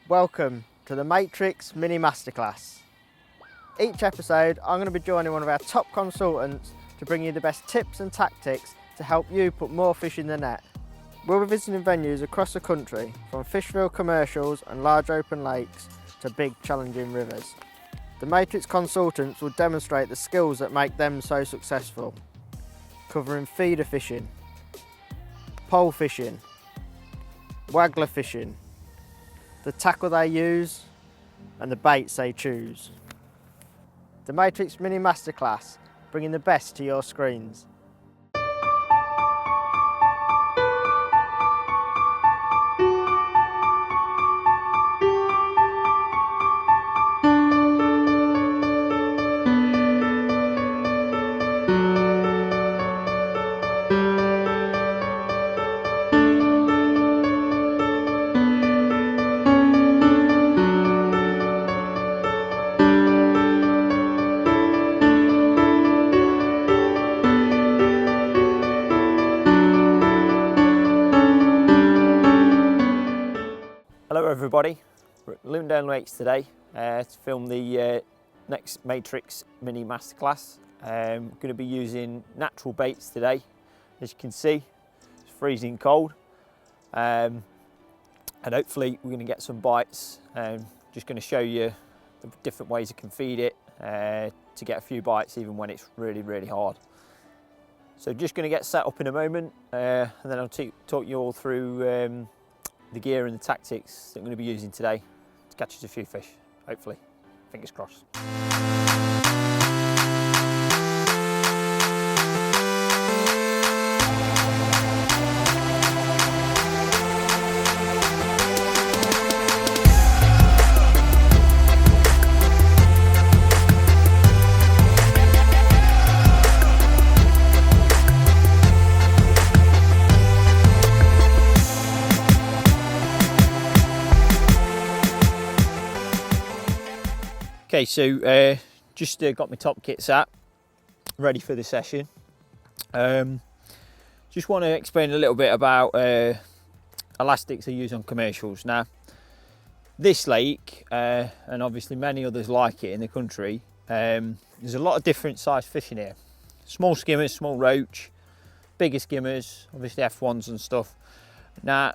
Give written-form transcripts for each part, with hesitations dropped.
Welcome to the Matrix Mini Masterclass. Each episode I'm going to be joining one of our top consultants to bring you the best tips and tactics to help you put more fish in the net. We'll be visiting venues across the country, from fishville commercials and large open lakes to big challenging rivers. The Matrix consultants will demonstrate the skills that make them so successful, covering feeder fishing, pole fishing, waggler fishing, the tackle they use and the baits they choose. The Matrix Mini Masterclass, bringing the best to your screens. Hello everybody, we're at Lindholme Lakes today to film the next Matrix Mini Masterclass. Going to be using natural baits today. As you can see, it's freezing cold, and hopefully we're going to get some bites. Just going to show you the different ways you can feed it to get a few bites even when it's really hard. So just going to get set up in a moment, and then I'll talk you all through the gear and the tactics that I'm going to be using today to catch us a few fish, hopefully. Fingers crossed. Okay, so just got my top kits out, ready for the session. Just want to explain a little bit about elastics I use on commercials. Now, this lake, and obviously many others like it in the country, there's a lot of different size fish in here. Small skimmers, small roach, bigger skimmers, obviously F1s and stuff. Now,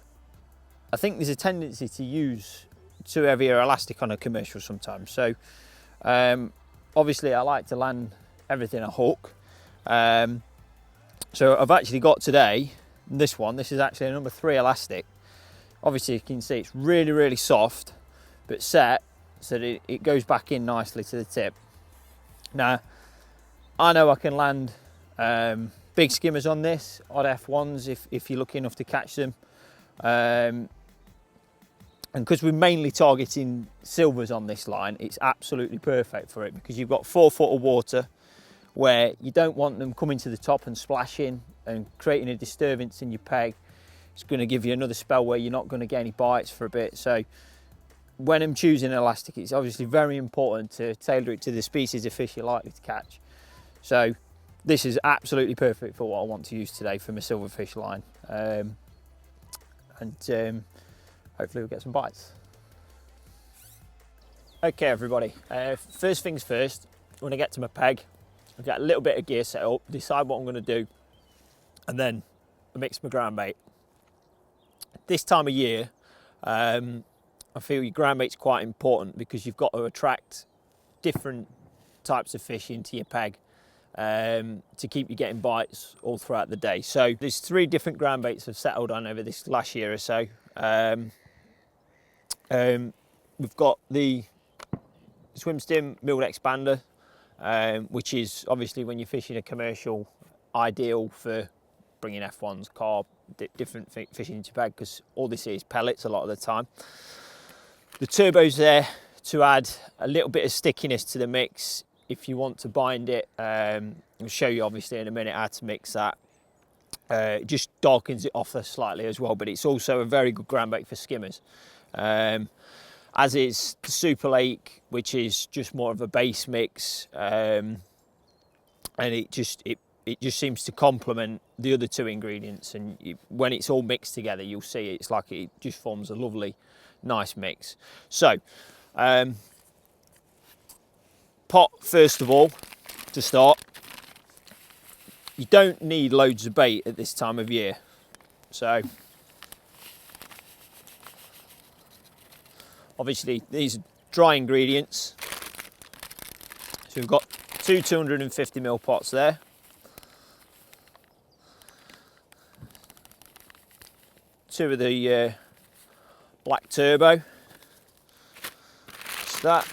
I think there's a tendency to use too heavy or elastic on a commercial sometimes. So obviously I like to land everything a hook. So I've actually got today this is actually a number 3 elastic. Obviously you can see it's really soft but set so that it goes back in nicely to the tip. Now I know I can land big skimmers on this, odd F1s if you're lucky enough to catch them. And because we're mainly targeting silvers on this line, it's absolutely perfect for it, because you've got 4 foot of water where you don't want them coming to the top and splashing and creating a disturbance in your peg. It's going to give you another spell where you're not going to get any bites for a bit. So when I'm choosing elastic, it's obviously very important to tailor it to the species of fish you're likely to catch. So this is absolutely perfect for what I want to use today for my silverfish line. Hopefully we'll get some bites. Okay everybody, first things first, when I get to my peg, I've got a little bit of gear set up, decide what I'm going to do, and then I mix my ground bait. This time of year, I feel your ground bait's quite important, because you've got to attract different types of fish into your peg to keep you getting bites all throughout the day. So there's 3 different ground baits I've settled on over this last year or so. We've got the Swim Stim milled expander, which is obviously when you're fishing a commercial, ideal for bringing F1s, carp, different fish into your bag, because all this is pellets a lot of the time. The turbo's there to add a little bit of stickiness to the mix if you want to bind it. I'll show you obviously in a minute how to mix that. It just darkens it off slightly as well, but it's also a very good ground bait for skimmers. As is the Super Lake, which is just more of a base mix, and it just seems to complement the other 2 ingredients. And when it's all mixed together, you'll see it's like it just forms a lovely nice mix. So pot first of all to start. You don't need loads of bait at this time of year, so obviously these are dry ingredients. So we've got two 250ml pots there. Two of the black turbo. Just that.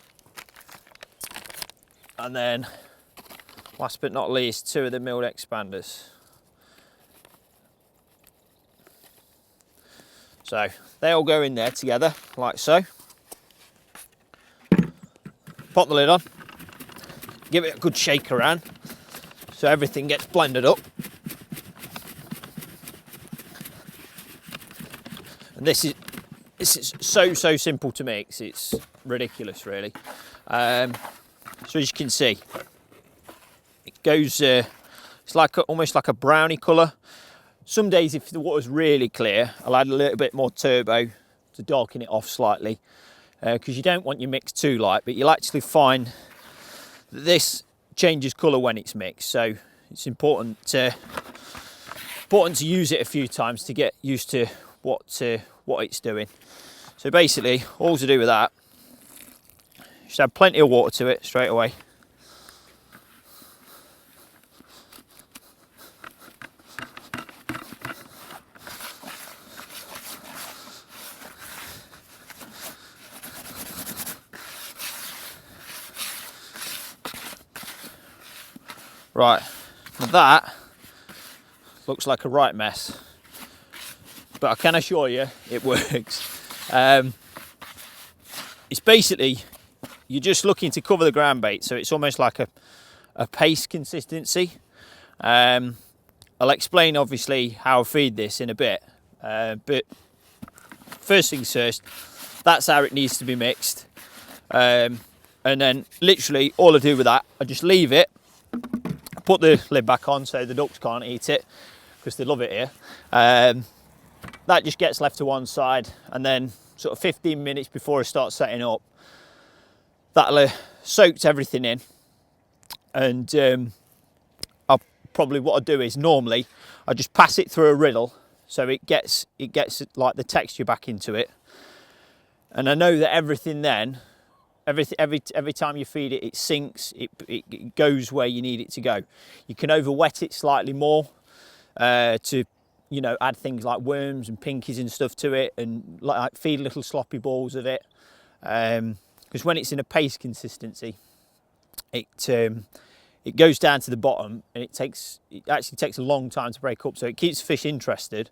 And then, last but not least, two of the milled expanders. So they all go in there together, like so. Pop the lid on. Give it a good shake around so everything gets blended up. And this is so simple to mix, it's ridiculous really. So as you can see, it goes, it's like almost like a browny colour. Some days if the water's really clear, I'll add a little bit more turbo to darken it off slightly, because you don't want your mix too light, but you'll actually find that this changes colour when it's mixed. So it's important to use it a few times to get used to what it's doing. So basically, all to do with that, just add plenty of water to it straight away. Right, now that looks like a right mess, but I can assure you it works. It's basically, you're just looking to cover the ground bait, so it's almost like a paste consistency. I'll explain obviously how I feed this in a bit, but first things first, that's how it needs to be mixed. And then literally all I do with that, I just leave it, put the lid back on so the ducks can't eat it because they love it here. That just gets left to one side, and then sort of 15 minutes before I start setting up, that'll have soaked everything in. And what I do is normally I just pass it through a riddle so it gets like the texture back into it. And I know that everything then, every time you feed it, it sinks, it goes where you need it to go. You can over wet it slightly more to, you know, add things like worms and pinkies and stuff to it, and like feed little sloppy balls of it. Because when it's in a paste consistency, it goes down to the bottom, and it actually takes a long time to break up. So it keeps fish interested,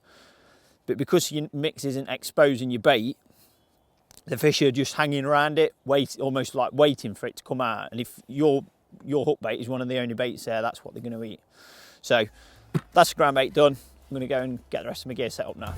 but because your mix isn't exposing your bait, the fish are just hanging around it, almost like waiting for it to come out. And if your hook bait is one of the only baits there, that's what they're going to eat. So that's the ground bait done. I'm going to go and get the rest of my gear set up now.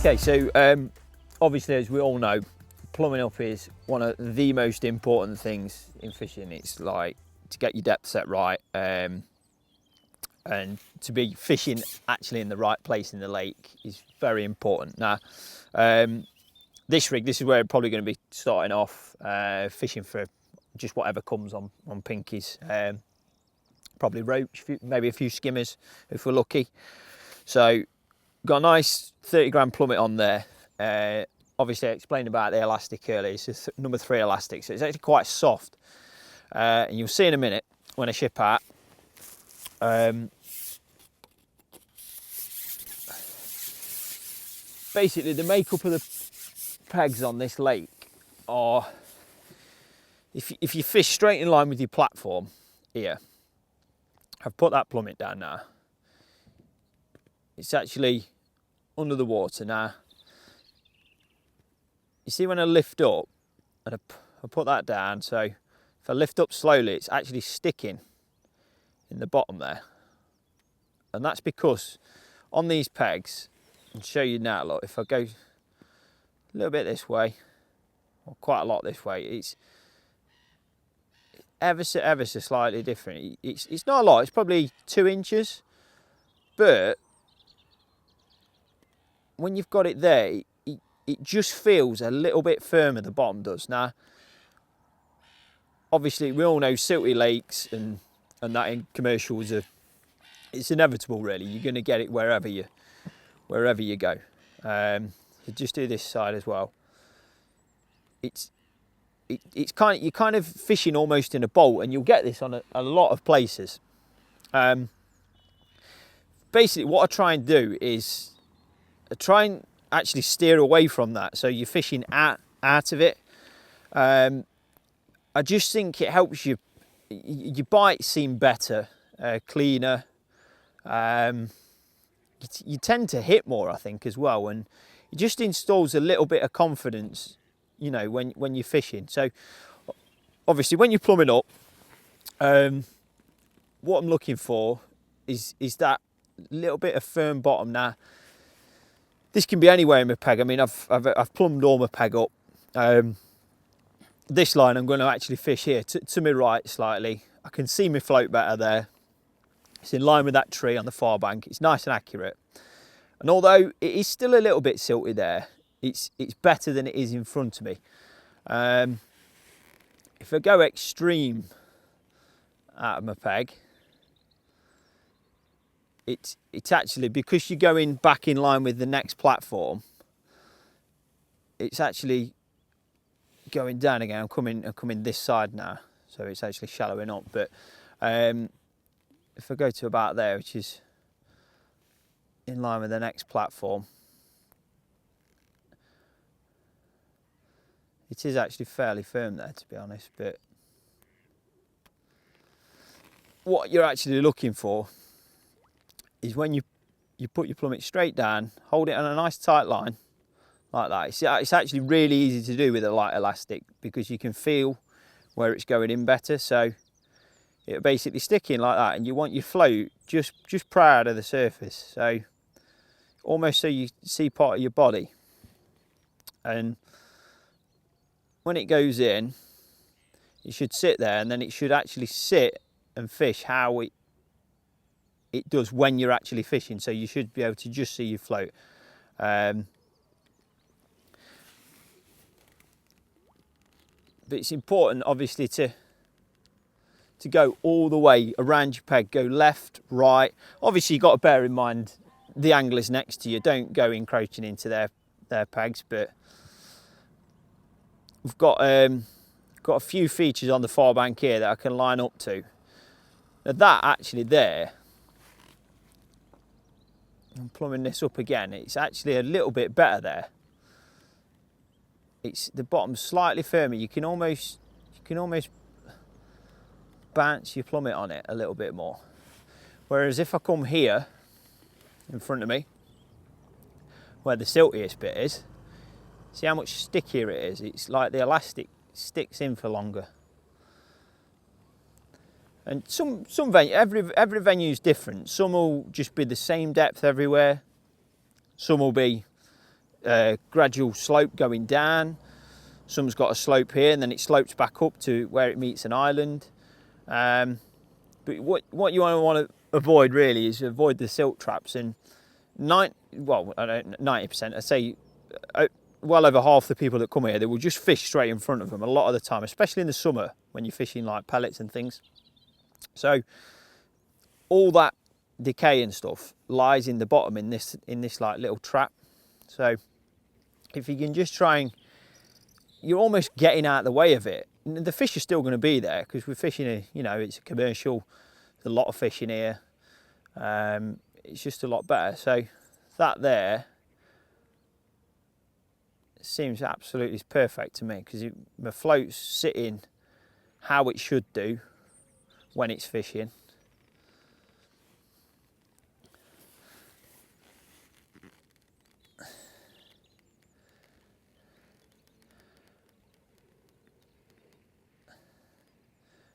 Okay, so obviously, as we all know, plumbing up is one of the most important things in fishing. It's like to get your depth set right, and to be fishing actually in the right place in the lake is very important. Now, this rig, this is where I'm probably going to be starting off, fishing for just whatever comes on pinkies. Probably roach, maybe a few skimmers if we're lucky. So got a nice 30 gram plummet on there. Obviously I explained about the elastic earlier. It's a number 3 elastic, so it's actually quite soft. And you'll see in a minute when I ship out. Basically the makeup of the pegs on this lake are, if you fish straight in line with your platform here, I've put that plummet down now. It's actually under the water now. You see when I lift up and I put that down, so if I lift up slowly, it's actually sticking in the bottom there. And that's because on these pegs, I'll show you now, look, if I go a little bit this way, or quite a lot this way, it's ever so slightly different. It's not a lot, it's probably 2 inches, but when you've got it there, it just feels a little bit firmer, the bottom does. Now, obviously we all know silty lakes and that in commercials are, it's inevitable really. You're going to get it wherever you go. So just do this side as well. It's kind of, you're kind of fishing almost in a bolt, and you'll get this on a lot of places. Basically, what I try and do is I try and actually steer away from that, so you're fishing out of it. I just think it helps your bites seem better, cleaner. You tend to hit more, I think, as well, and it just installs a little bit of confidence, you know, when you're fishing. So obviously when you're plumbing up, what I'm looking for is that little bit of firm bottom. Now, this can be anywhere in my peg. I mean, I've plumbed all my peg up. This line I'm going to actually fish here to my right slightly. I can see my float better there. It's in line with that tree on the far bank. It's nice and accurate. And although it is still a little bit silty there, it's better than it is in front of me. If I go extreme out of my peg, it's actually, because you're going back in line with the next platform, it's actually going down again. I'm coming this side now, so it's actually shallowing up. But if I go to about there, which is in line with the next platform, it is actually fairly firm there, to be honest. But what you're actually looking for is when you put your plummet straight down, hold it on a nice tight line like that. It's actually really easy to do with a light elastic, because you can feel where it's going in better. So it'll basically stick in like that, and you want your float just prior to the surface, so almost so you see part of your body. And when it goes in, it should sit there, and then it should actually sit and fish how it does when you're actually fishing. So you should be able to just see your float. But it's important, obviously, to go all the way around your peg. Go left, right. Obviously, you've got to bear in mind the anglers next to you. Don't go encroaching into their pegs. But we've got a few features on the far bank here that I can line up to. Now that actually there, I'm plumbing this up again, it's actually a little bit better there. It's the bottom's slightly firmer. You can almost bounce your plummet on it a little bit more. Whereas if I come here in front of me, where the siltiest bit is, see how much stickier it is. It's like the elastic sticks in for longer. And some venue, every venue is different. Some will just be the same depth everywhere. Some will be gradual slope going down. Some's got a slope here, and then it slopes back up to where it meets an island. But what you want to avoid really is avoid the silt traps. And 90%, I say, well over half the people that come here, they will just fish straight in front of them a lot of the time, especially in the summer when you're fishing like pellets and things. So all that decay and stuff lies in the bottom in this like little trap. So if you can just try and, you're almost getting out of the way of it. And the fish are still going to be there, because we're fishing it's a commercial, there's a lot of fishing here. It's just a lot better. So that there, seems absolutely perfect to me, because my float's sitting how it should do when it's fishing.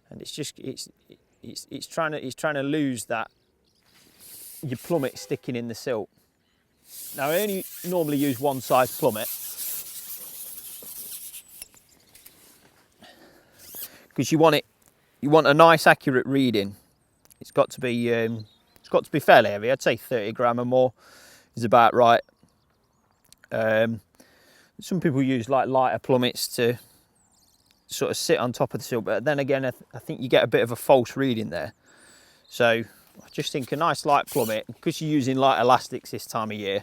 And it's just it's trying to lose that your plummet sticking in the silt. Now I only normally use one size plummet, because you want a nice accurate reading. It's got to be fairly heavy. I'd say 30 gram or more is about right. Some people use like lighter plummets to sort of sit on top of the silt, but then again I think you get a bit of a false reading there. So I just think a nice light plummet, because you're using light elastics this time of year,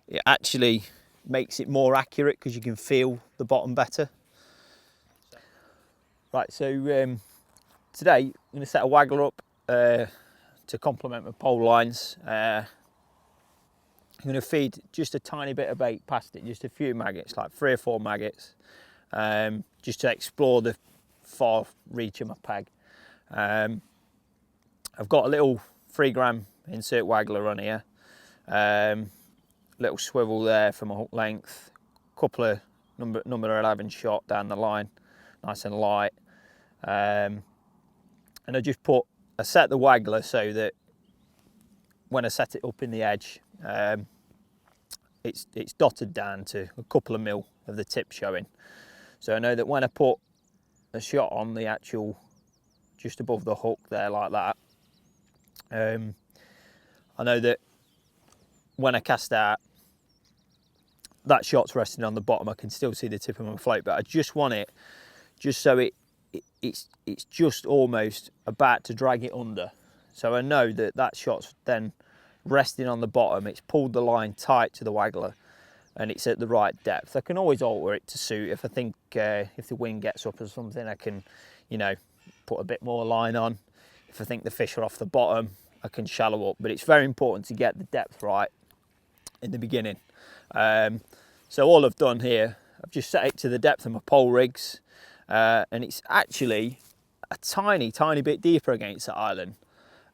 it actually makes it more accurate because you can feel the bottom better. Right, so today I'm going to set a Waggler up to complement my pole lines. I'm going to feed just a tiny bit of bait past it, just a few maggots, like 3 or 4 maggots, just to explore the far reach of my peg. I've got a little 3 gram insert Waggler on here, little swivel there for my hook length, couple of number 11 shot down the line, nice and light, and I set the Waggler so that when I set it up in the edge, it's dotted down to a couple of mil of the tip showing. So I know that when I put a shot on the actual, just above the hook there like that, I know that when I cast out, that shot's resting on the bottom. I can still see the tip of my float, but I just want it just so it's just almost about to drag it under. So I know that that shot's then resting on the bottom. It's pulled the line tight to the Waggler, and it's at the right depth. I can always alter it to suit. If I think if the wind gets up or something, I can, you know, put a bit more line on. If I think the fish are off the bottom, I can shallow up. But it's very important to get the depth right in the beginning. So all I've done here, I've just set it to the depth of my pole rigs, and it's actually a tiny bit deeper against the island.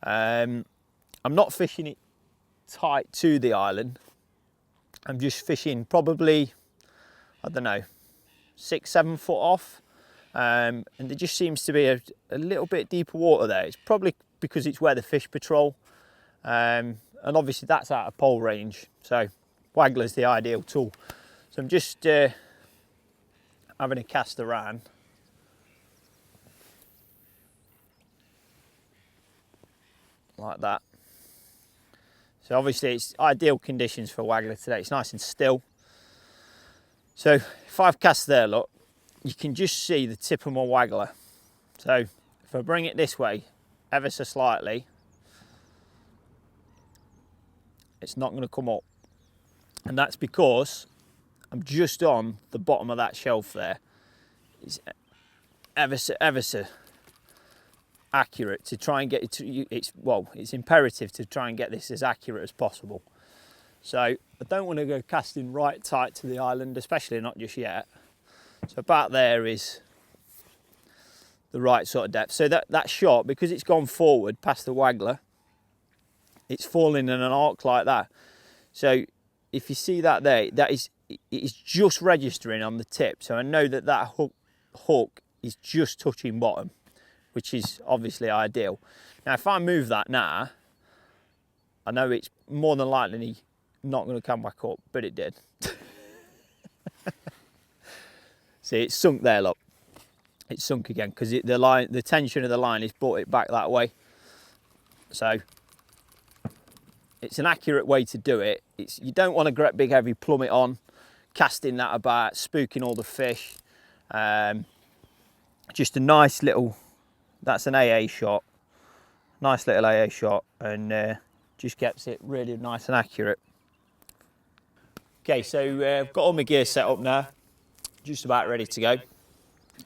I'm not fishing it tight to the island. I'm just fishing probably, I don't know, 6-7 foot off, and there just seems to be a little bit deeper water there. It's probably because it's where the fish patrol, and obviously that's out of pole range, so Waggler's the ideal tool. So I'm just having a cast around. Like that. So obviously it's ideal conditions for Waggler today. It's nice and still. So if I've cast there, look, you can just see the tip of my Waggler. So if I bring it this way ever so slightly, it's not going to come up. And that's because I'm just on the bottom of that shelf there. It's ever so accurate to try and get it to, it's imperative to try and get this as accurate as possible. So I don't want to go casting right tight to the island, especially not just yet. So about there is the right sort of depth. So that shot, because it's gone forward past the Waggler, it's falling in an arc like that. So if you see that there, it is just registering on the tip. So I know that that hook is just touching bottom, which is obviously ideal. Now if I move that now, I know it's more than likely not going to come back up, but it did. See, it's sunk there, look. It's sunk again because the tension of the line has brought it back that way. So it's an accurate way to do it. You don't want a great big heavy plummet on, casting that about, spooking all the fish. Just a nice little, that's an AA shot, nice little AA shot, and just gets it really nice and accurate. Okay, so I've got all my gear set up now, just about ready to go.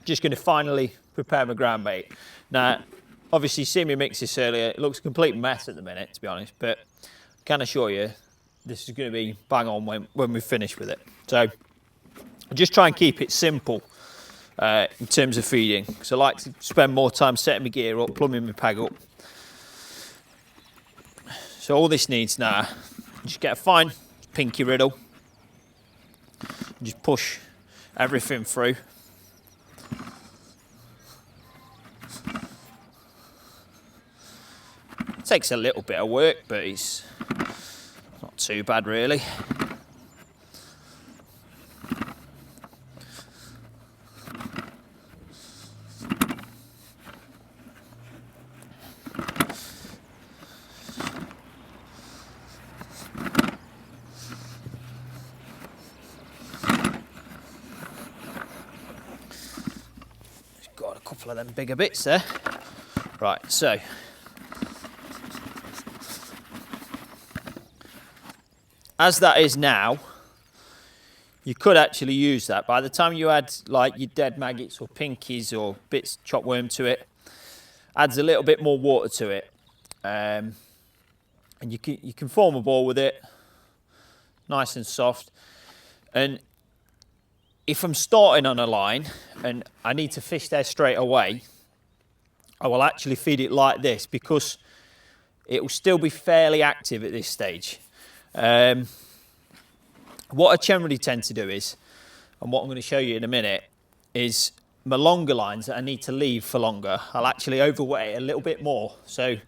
Just going to finally prepare my ground bait. Now, obviously you see me mix this earlier, it looks a complete mess at the minute, to be honest, but I can assure you this is going to be bang on when we finish with it. So I just try and keep it simple in terms of feeding, because I like to spend more time setting my gear up, plumbing my peg up. So all this needs now, just get a fine pinky riddle, just push everything through. It takes a little bit of work, but it's not too bad really. Got a couple of them bigger bits there. Right, so as that is now, you could actually use that. By the time you add like your dead maggots or pinkies or bits chopped worm to it, adds a little bit more water to it, and you can form a ball with it, nice and soft. And if I'm starting on a line and I need to fish there straight away, I will actually feed it like this, because it will still be fairly active at this stage. What I generally tend to do is, and what I'm going to show you in a minute, is my longer lines that I need to leave for longer, I'll actually overweight it a little bit more, so it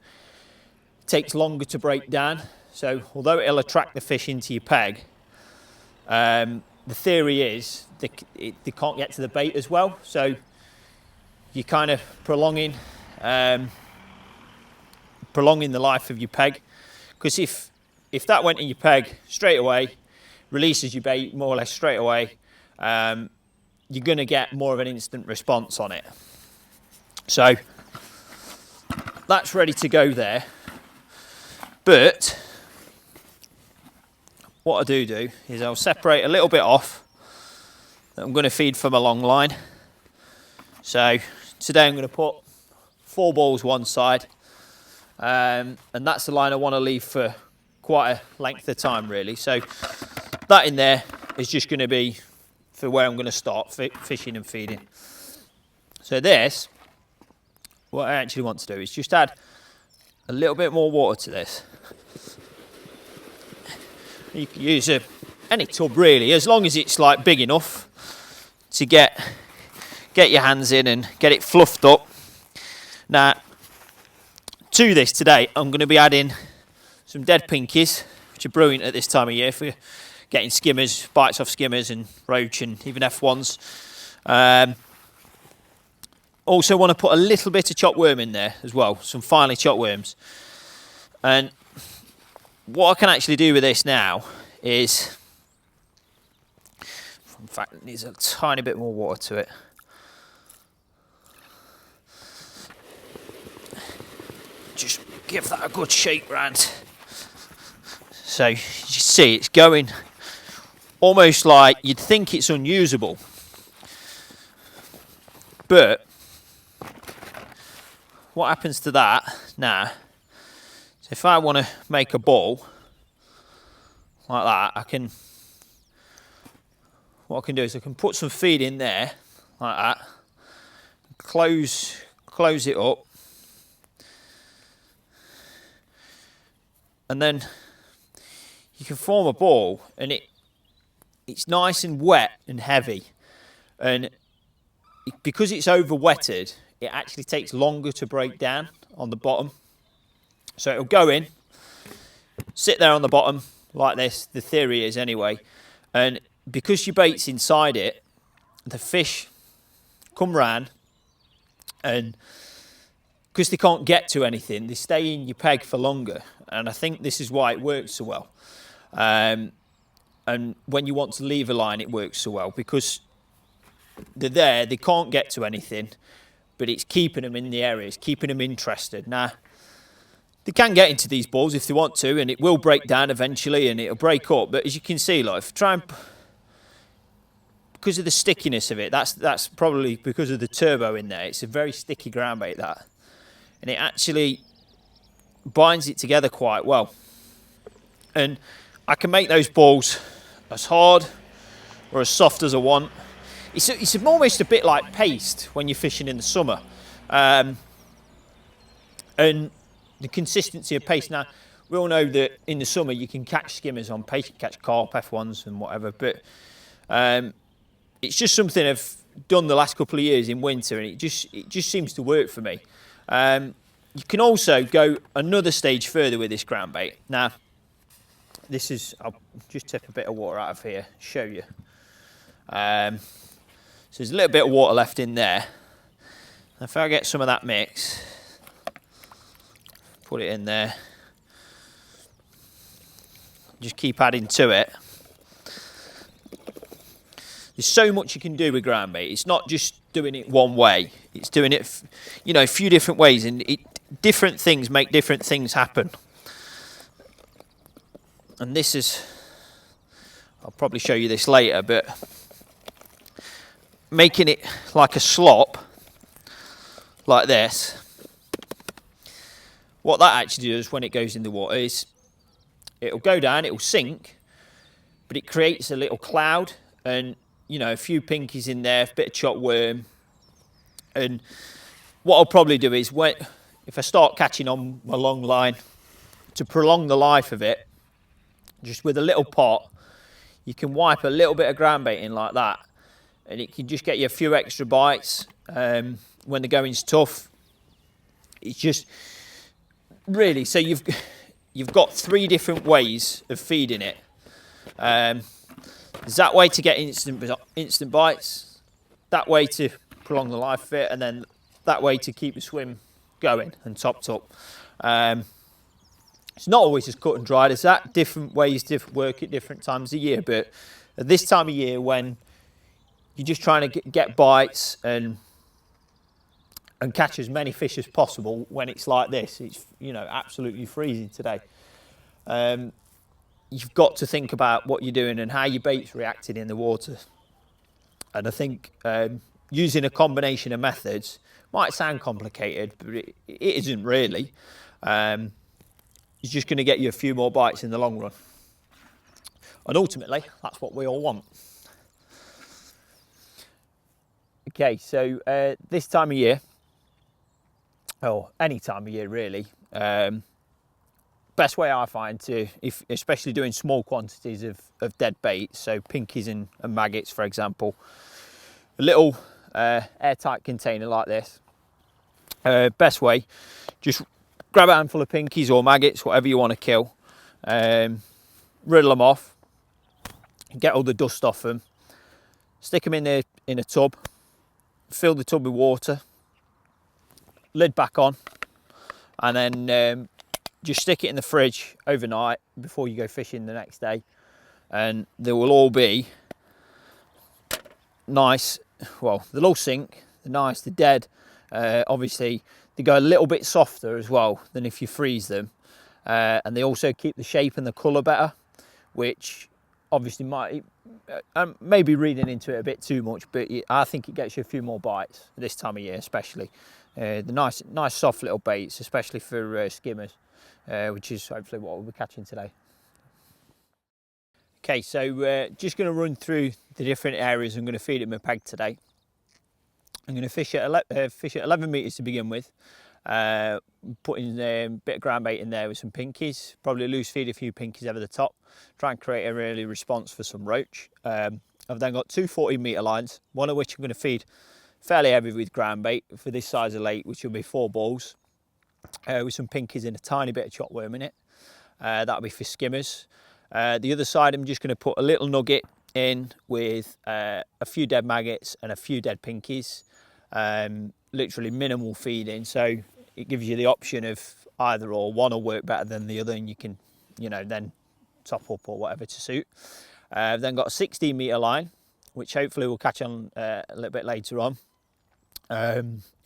takes longer to break down. So although it'll attract the fish into your peg, the theory is they can't get to the bait as well, so you're kind of prolonging the life of your peg. Because if that went in your peg straight away, releases your bait more or less straight away, you're going to get more of an instant response on it. So that's ready to go there. But what I do is I'll separate a little bit off that I'm going to feed from a long line. So today I'm going to put 4 balls one side, and that's the line I want to leave for quite a length of time really. So that in there is just going to be for where I'm going to start fishing and feeding. So this, what I actually want to do is just add a little bit more water to this. You can use any tub really, as long as it's like big enough to get your hands in and get it fluffed up. Now, to this today, I'm going to be adding some dead pinkies, which are brilliant at this time of year for getting skimmers, bites off skimmers and roach and even F1s. Also want to put a little bit of chopped worm in there as well, some finely chopped worms. And what I can actually do with this now is, in fact, it needs a tiny bit more water to it. Just give that a good shake round. So you see it's going almost like you'd think it's unusable. But what happens to that now, so if I want to make a ball like that, what I can do is I can put some feed in there like that, close it up, and then you can form a ball, and it's nice and wet and heavy, and because it's over wetted, it actually takes longer to break down on the bottom. So it'll go in, sit there on the bottom like this, the theory is anyway, and because your bait's inside it, the fish come round, and because they can't get to anything, they stay in your peg for longer, and I think this is why it works so well. And when you want to leave a line, it works so well, because they're there, they can't get to anything, but it's keeping them in the area, it's keeping them interested. Now, they can get into these balls if they want to, and it will break down eventually, and it'll break up. But as you can see, like, because of the stickiness of it, that's probably because of the turbo in there. It's a very sticky ground bait, that, and it actually binds it together quite well. And I can make those balls as hard or as soft as I want. It's almost a bit like paste when you're fishing in the summer. And the consistency of paste. Now, we all know that in the summer you can catch skimmers on paste, you can catch carp, F1s and whatever, but it's just something I've done the last couple of years in winter, and it just seems to work for me. You can also go another stage further with this ground bait. Now, I'll just tip a bit of water out of here, show you. So there's a little bit of water left in there. If I get some of that mix, put it in there, just keep adding to it. There's so much you can do with ground bait. It's not just doing it one way. It's doing it, a few different ways, and different things make different things happen. And this is, I'll probably show you this later, but making it like a slop, like this, what that actually does when it goes in the water is it'll go down, it'll sink, but it creates a little cloud and, a few pinkies in there, a bit of chopped worm. And what I'll probably do is, if I start catching on my long line, to prolong the life of it, just with a little pot, you can wipe a little bit of ground bait in like that, and it can just get you a few extra bites when the going's tough. It's just really, so you've got 3 different ways of feeding it. There's that way to get instant bites, that way to prolong the life of it, and then that way to keep the swim going and topped up. It's not always as cut and dried as that. Different ways work at different times of year, but at this time of year when you're just trying to get bites and catch as many fish as possible, when it's like this, it's absolutely freezing today. You've got to think about what you're doing and how your bait's reacting in the water. And I think using a combination of methods might sound complicated, but it isn't really. It's just going to get you a few more bites in the long run. And ultimately, that's what we all want. Okay, so this time of year, or any time of year really, best way I find to, especially doing small quantities of dead bait, so pinkies and maggots, for example, a little airtight container like this. Best way, just grab a handful of pinkies or maggots, whatever you want to kill, riddle them off, get all the dust off them, stick them in a tub, fill the tub with water, lid back on, and then just stick it in the fridge overnight before you go fishing the next day, and they will all be nice. Well, they'll all sink, they're nice, they're dead. Obviously they go a little bit softer as well than if you freeze them, and they also keep the shape and the colour better, which obviously maybe reading into it a bit too much, but I think it gets you a few more bites this time of year, especially the nice soft little baits, especially for skimmers, which is hopefully what we'll be catching today. Okay, so just going to run through the different areas I'm going to feed it my peg today. I'm going to fish at 11 metres to begin with, putting a bit of ground bait in there with some pinkies, probably loose feed a few pinkies over the top, try and create a early response for some roach. I've then got 2 14-metre lines, one of which I'm going to feed fairly heavy with ground bait for this size of lake, which will be 4 balls, with some pinkies and a tiny bit of chopped worm in it. That'll be for skimmers. The other side, I'm just going to put a little nugget in with a few dead maggots and a few dead pinkies. Literally minimal feeding, so it gives you the option of either or. One will work better than the other, and you can, then top up or whatever to suit. I've then got a 16-metre line, which hopefully we'll catch on a little bit later on,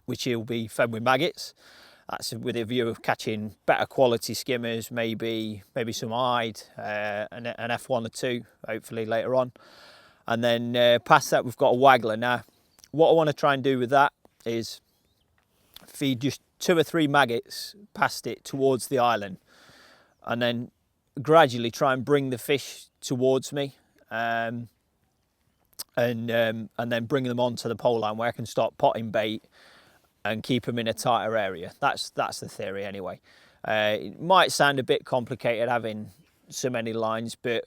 which will be fed with maggots. That's with a view of catching better quality skimmers, maybe some eyed, an F1 or 2, hopefully later on. And then past that, we've got a Waggler. Now, what I want to try and do with that is feed just 2 or 3 maggots past it towards the island, and then gradually try and bring the fish towards me. and then bring them onto the pole line where I can start potting bait and keep them in a tighter area. That's the theory anyway. It might sound a bit complicated having so many lines, but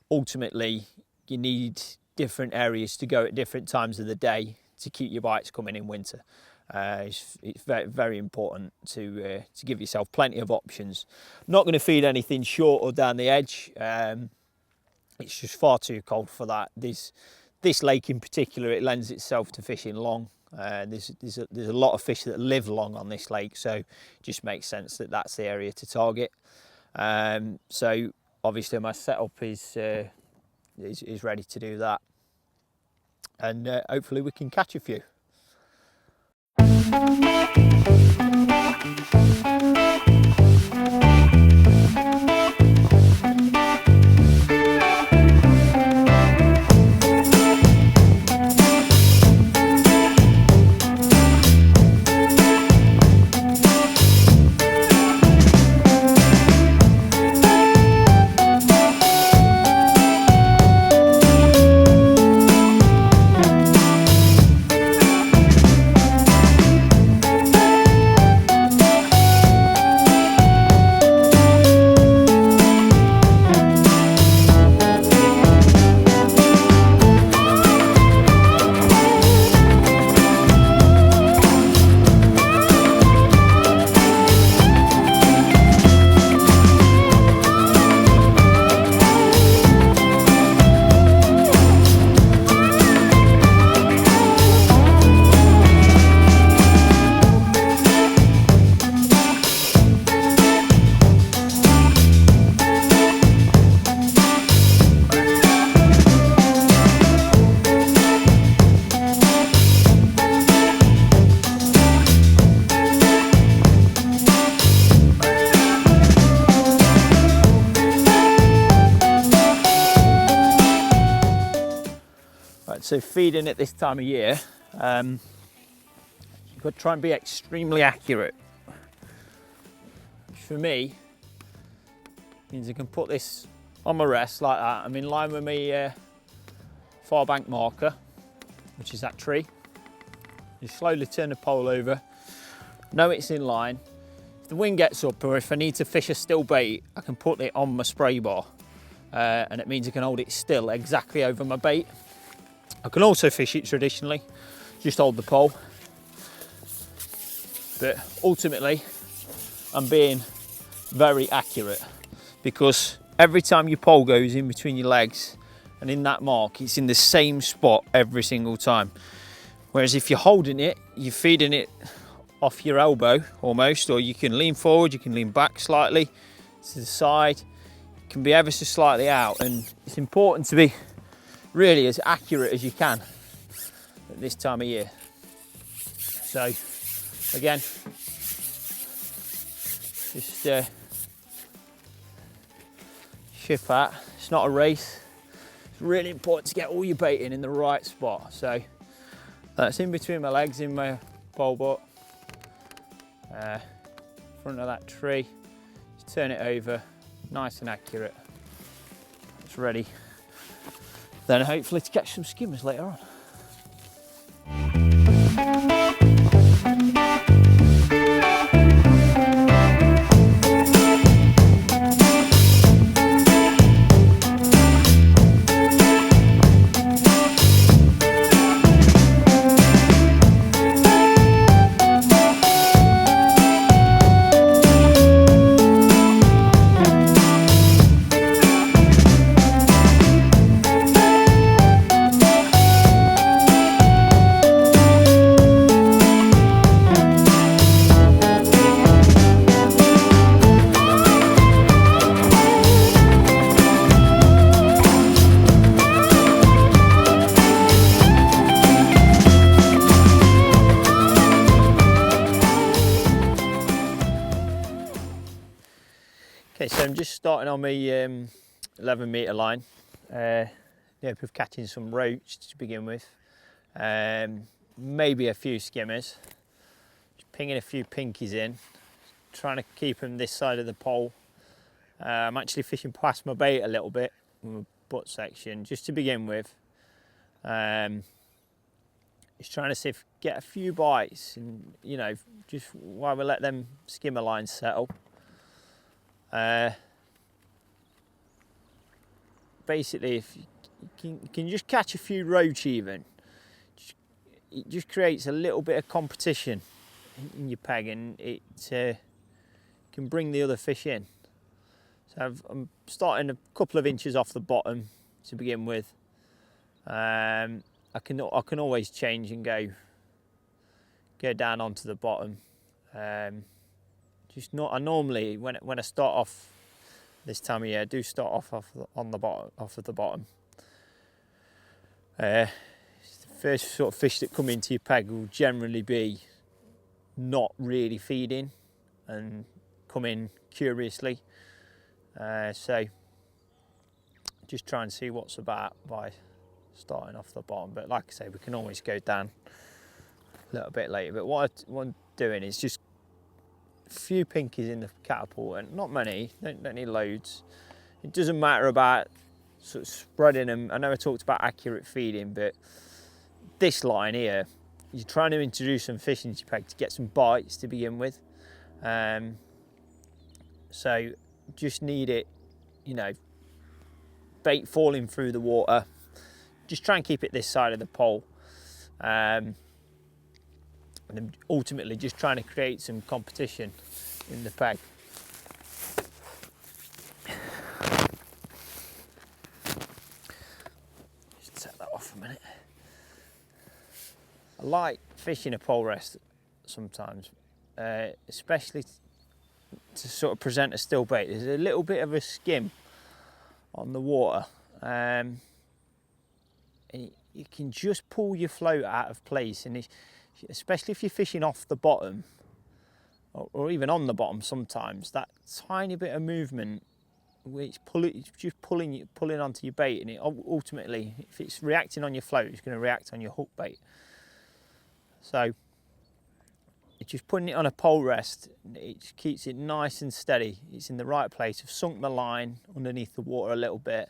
ultimately you need different areas to go at different times of the day to keep your bites coming in winter. It's very, very important to give yourself plenty of options. Not going to feed anything short or down the edge. It's just far too cold for that. This lake in particular, it lends itself to fishing long. There's a lot of fish that live long on this lake, so it just makes sense that that's the area to target. So obviously my setup is ready to do that, and hopefully we can catch a few. So feeding at this time of year, you've got to try and be extremely accurate. Which for me means I can put this on my rest like that. I'm in line with my far bank marker, which is that tree. You slowly turn the pole over, know it's in line. If the wind gets up or if I need to fish a still bait, I can put it on my spray bar, and it means I can hold it still exactly over my bait. I can also fish it traditionally, just hold the pole. But ultimately, I'm being very accurate, because every time your pole goes in between your legs and in that mark, it's in the same spot every single time. Whereas if you're holding it, you're feeding it off your elbow almost, or you can lean forward, you can lean back slightly to the side, you can be ever so slightly out, and it's important to be really as accurate as you can at this time of year. So again, just ship at. It's not a race. It's really important to get all your bait in the right spot. So that's in between my legs in my pole butt, front of that tree. Just turn it over, nice and accurate. It's ready. Then hopefully to catch some skimmers later on. Okay, so I'm just starting on my 11 metre line. Hope of catching some roach to begin with. Maybe a few skimmers. Just pinging a few pinkies in. Trying to keep them this side of the pole. I'm actually fishing past my bait a little bit with my butt section just to begin with. Just trying to see if get a few bites, and you know, just while we let them skimmer lines settle. Basically, if you can just catch a few roach even, it just creates a little bit of competition in your peg, and it can bring the other fish in. So I'm starting a couple of inches off the bottom to begin with. I can always change and go down onto the bottom. I normally when I start off this time of year, I do start off on the bottom, off of the bottom. The first sort of fish that come into your peg will generally be not really feeding and come in curiously. So just try and see what's about by starting off the bottom. But like I say, we can always go down a little bit later. But what I'm doing is just a few pinkies in the catapult, and not many, don't need loads. It doesn't matter about sort of spreading them. I know I talked about accurate feeding, but this line here, you're trying to introduce some fish into your peg to get some bites to begin with. So just need it, you know, bait falling through the water. Just try and keep it this side of the pole. And then ultimately just trying to create some competition in the peg. Just set that off a minute. I like fishing a pole rest sometimes, especially to sort of present a still bait. There's a little bit of a skim on the water, and you can just pull your float out of place, and especially if you're fishing off the bottom or even on the bottom, sometimes that tiny bit of movement which just pulling onto your bait, and it ultimately, if it's reacting on your float, it's going to react on your hook bait. So it's just putting it on a pole rest, it keeps it nice and steady. It's in the right place. I've sunk my line underneath the water a little bit.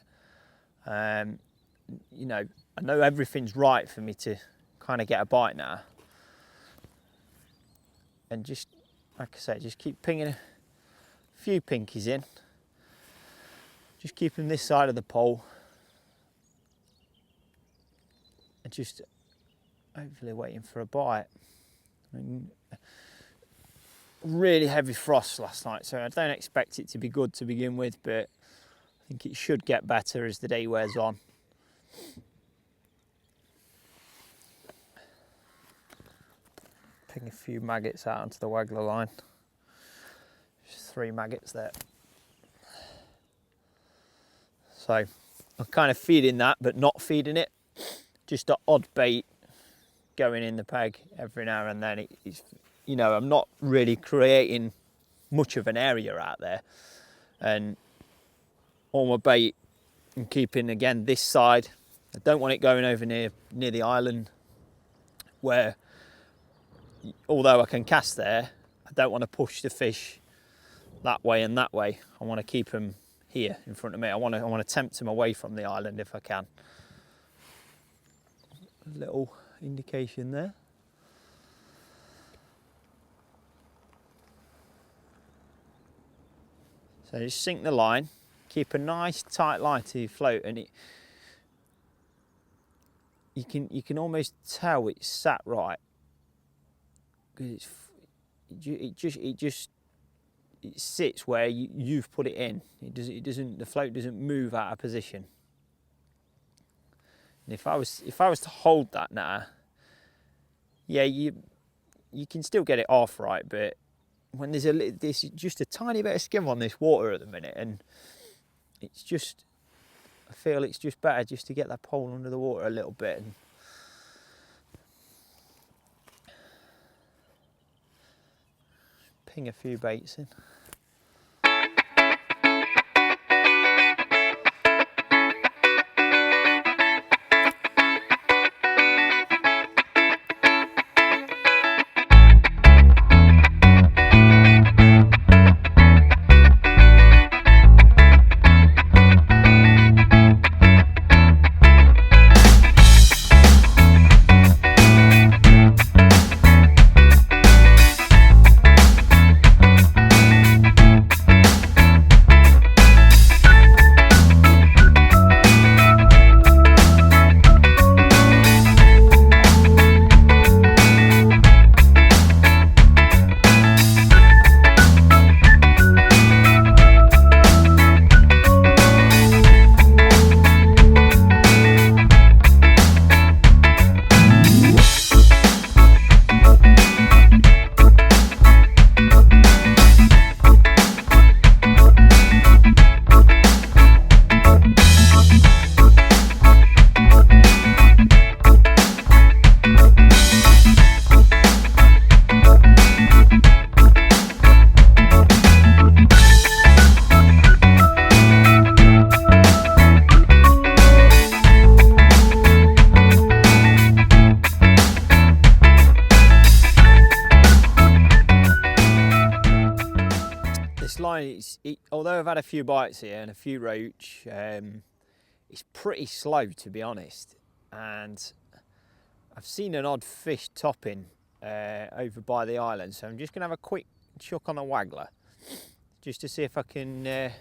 You know, I know everything's right for me to kind of get a bite now. And just, like I say, just keep pinging a few pinkies in. Just keeping this side of the pole. And just hopefully waiting for a bite. I mean, really heavy frost last night, so I don't expect it to be good to begin with, but I think it should get better as the day wears on. Ping a few maggots out onto the Waggler line. Just 3 maggots there. So I'm kind of feeding that, but not feeding it. Just an odd bait going in the peg every now and then. It's, you know, I'm not really creating much of an area out there, and all my bait I'm keeping again this side. I don't want it going over near the island, where although I can cast there, I don't want to push the fish that way and that way. I want to keep them here in front of me. I want to tempt them away from the island if I can. A little indication there. So just sink the line, keep a nice tight line to your float, and you can almost tell it's sat right, because it sits where you've put it in. The float doesn't move out of position. And if I was to hold that now, yeah, you can still get it off right, but when there's just a tiny bit of skim on this water at the minute, and it's just, I feel it's just better just to get that pole under the water a little bit and ping a few baits in. line, although I've had a few bites here and a few roach, it's pretty slow, to be honest. And I've seen an odd fish topping over by the island, so I'm just going to have a quick chuck on a waggler just to see if I can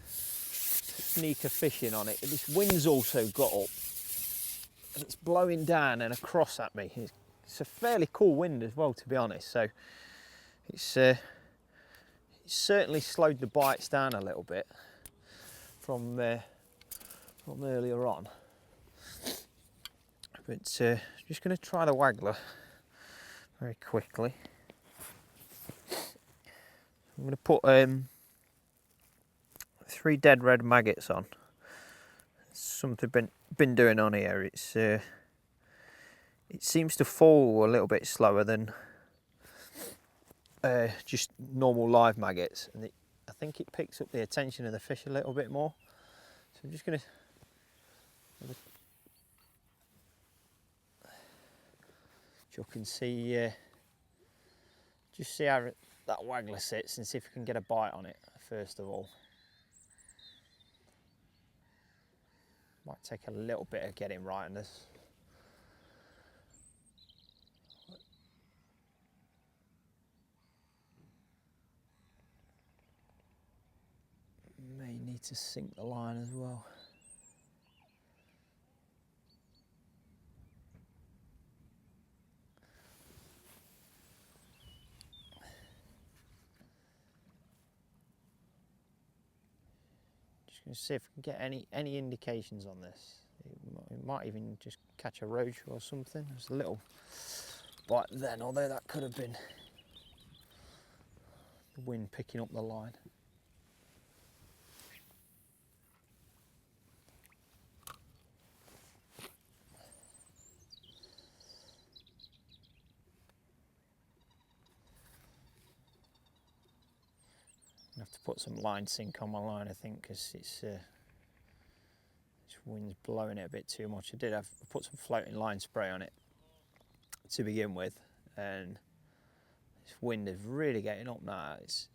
sneak a fish in on it. This wind's also got up and it's blowing down and across at me. It's a fairly cool wind as well, to be honest, so it's certainly slowed the bites down a little bit from earlier on. But just going to try the waggler very quickly. I'm going to put 3 dead red maggots on. It's something been doing on here. It seems to fall a little bit slower than just normal live maggots, and I think it picks up the attention of the fish a little bit more. So I'm just going to chuck and see, just see how that waggler sits and see if we can get a bite on it first of all. Might take a little bit of getting right on this. May need to sink the line as well. Just going to see if we can get any indications on this. It might even just catch a roach or something. There's a little bite then, although that could have been the wind picking up the line. I have to put some line sink on my line, I think, because this wind's blowing it a bit too much. I put some floating line spray on it to begin with, and this wind is really getting up now. It's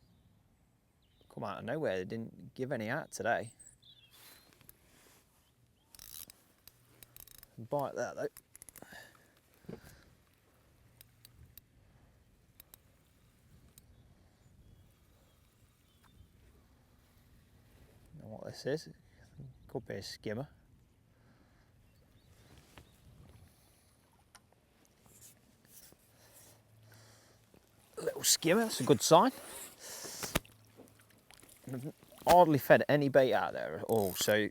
come out of nowhere. They didn't give any out today. Bite that though. What this is, could be a skimmer. A little skimmer, that's a good sign. I've hardly fed any bait out there at all, so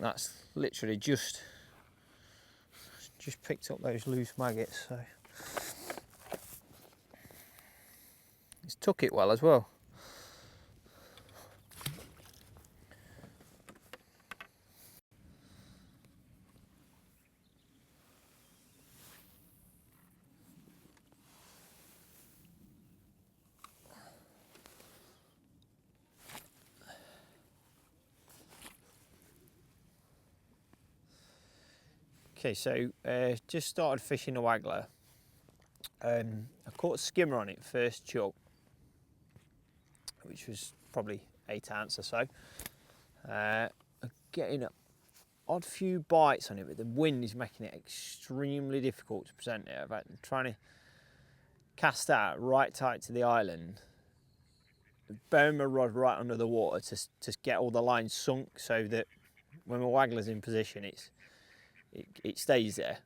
that's literally just picked up those loose maggots. So it's took it well as well. Okay, so just started fishing a waggler. I caught a skimmer on it first chuck, which was probably 8 ounce or so. Getting an odd few bites on it, but the wind is making it extremely difficult to present it. I'm trying to cast out right tight to the island, bearing my rod right under the water to get all the lines sunk, so that when my waggler's in position, it stays there.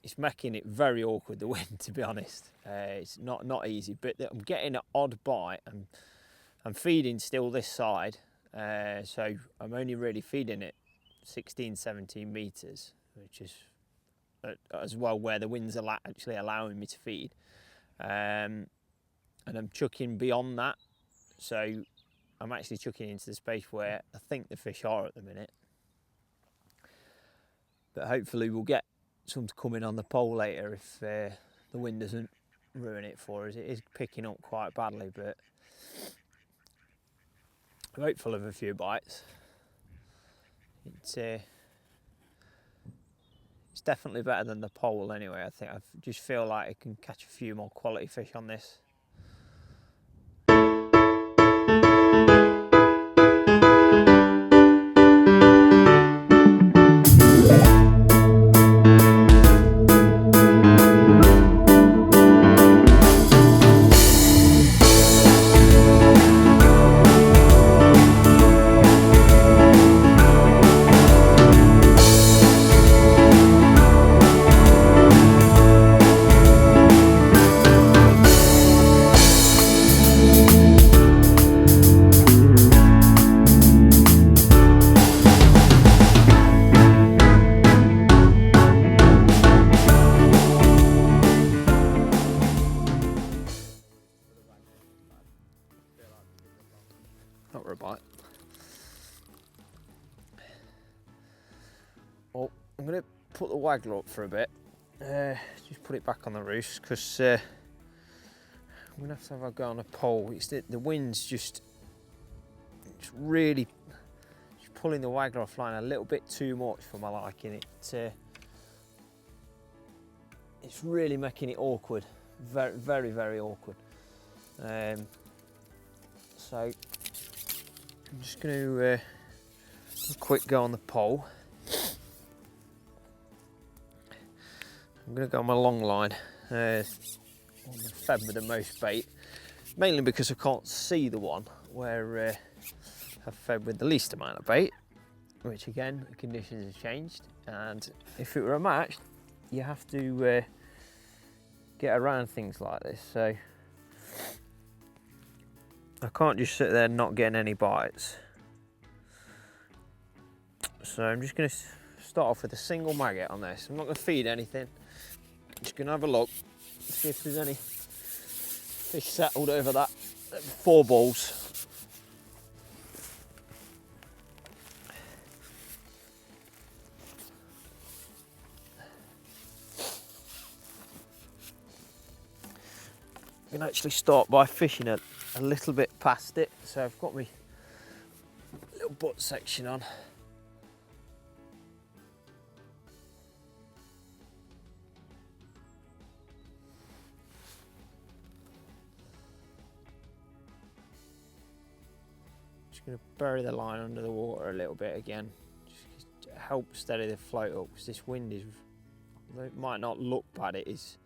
It's making it very awkward, the wind, to be honest. It's not easy, but I'm getting an odd bite, and I'm feeding still this side, so I'm only really feeding it 16, 17 metres, which is as well where the wind's actually allowing me to feed. And I'm chucking beyond that, so I'm actually chucking into the space where I think the fish are at the minute. But hopefully we'll get some to come in on the pole later if the wind doesn't ruin it for us. It is picking up quite badly, but I'm hopeful of a few bites. It's It's definitely better than the pole anyway. I just feel like it can catch a few more quality fish on this. Not for a bite. Well, I'm going to put the Waggler up for a bit. Just put it back on the roost because I'm going to have a go on a pole. It's the wind's just really pulling the Waggler offline a little bit too much for my liking. It's really making it awkward. Very, very, very awkward. So I'm just going to a quick go on the pole. I'm going to go on my long line on the fed with the most bait, mainly because I can't see the one where I've fed with the least amount of bait, which again, the conditions have changed, and if it were a match, you have to get around things like this, so I can't just sit there not getting any bites. So I'm just going to start off with a single maggot on this. I'm not going to feed anything. I'm just going to have a look, see if there's any fish settled over that 4 balls. I can actually start by fishing a little bit past it. So I've got my little butt section on. Just going to bury the line under the water a little bit again, just to help steady the float up, because this wind is, though it might not look bad, it is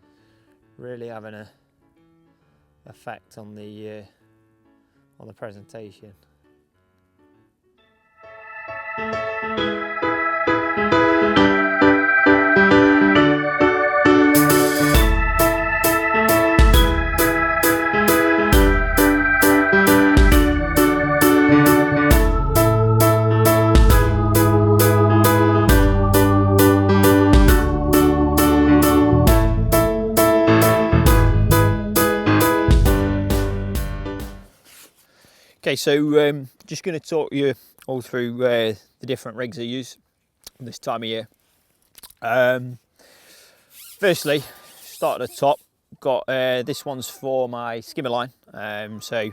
really having a effect on the presentation. Okay, so just going to talk you all through the different rigs I use this time of year. Firstly, start at the top. Got this one's for my skimmer line, so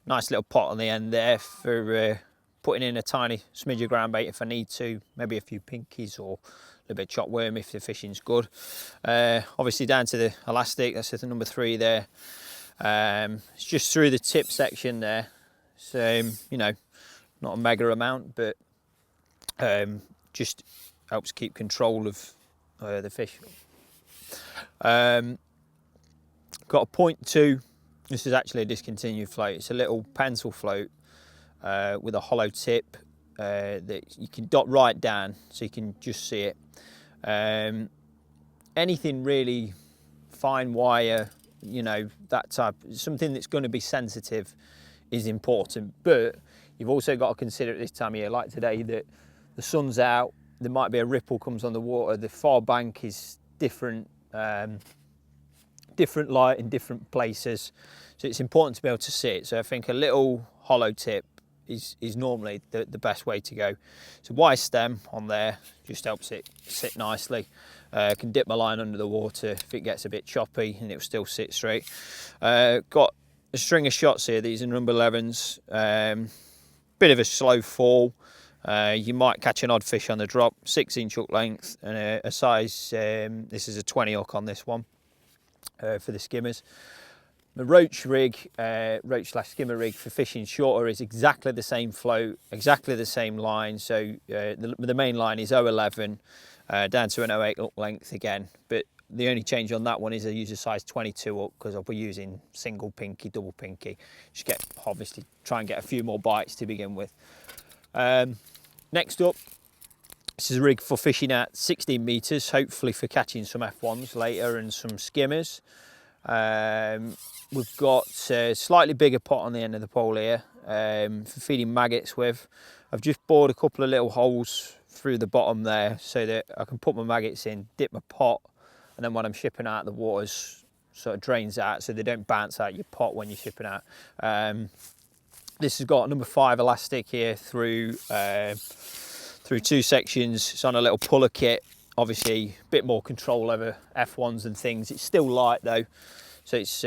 nice little pot on the end there for putting in a tiny smidge of ground bait if I need to, maybe a few pinkies or a little bit of chop worm if the fishing's good. Obviously down to the elastic, that's the number 3 there. It's just through the tip section there. So, you know, not a mega amount, but just helps keep control of the fish. Got a 0.2, this is actually a discontinued float. It's a little pencil float with a hollow tip that you can dot right down so you can just see it. Anything really fine wire, you know, that type, something that's going to be sensitive is important, but you've also got to consider at this time of year, like today, that the sun's out, there might be a ripple comes on the water, the far bank is different, different light in different places, so it's important to be able to see it. So I think a little hollow tip is normally the best way to go. So wire stem on there just helps it sit nicely. I can dip my line under the water if it gets a bit choppy and it'll still sit straight. Got a string of shots here, these are number 11s, bit of a slow fall, You might catch an odd fish on the drop. 6-inch hook length and a size, this is a 20 hook on this one for the skimmers. The roach rig, roach/skimmer rig for fishing shorter is exactly the same float, exactly the same line. So the main line is 011 down to an 08 hook length again. But the only change on that one is I use a size 22 hook because I'll be using single pinky, double pinky. Just obviously try and get a few more bites to begin with. Next up, this is a rig for fishing at 16 metres, hopefully for catching some F1s later and some skimmers. We've got a slightly bigger pot on the end of the pole here for feeding maggots with. I've just bored a couple of little holes through the bottom there so that I can put my maggots in, dip my pot, and then when I'm shipping out, the water's sort of drains out so they don't bounce out your pot when you're shipping out. This has got a number 5 elastic here through 2 sections. It's on a little puller kit. Obviously a bit more control over F1s and things. It's still light though, so it's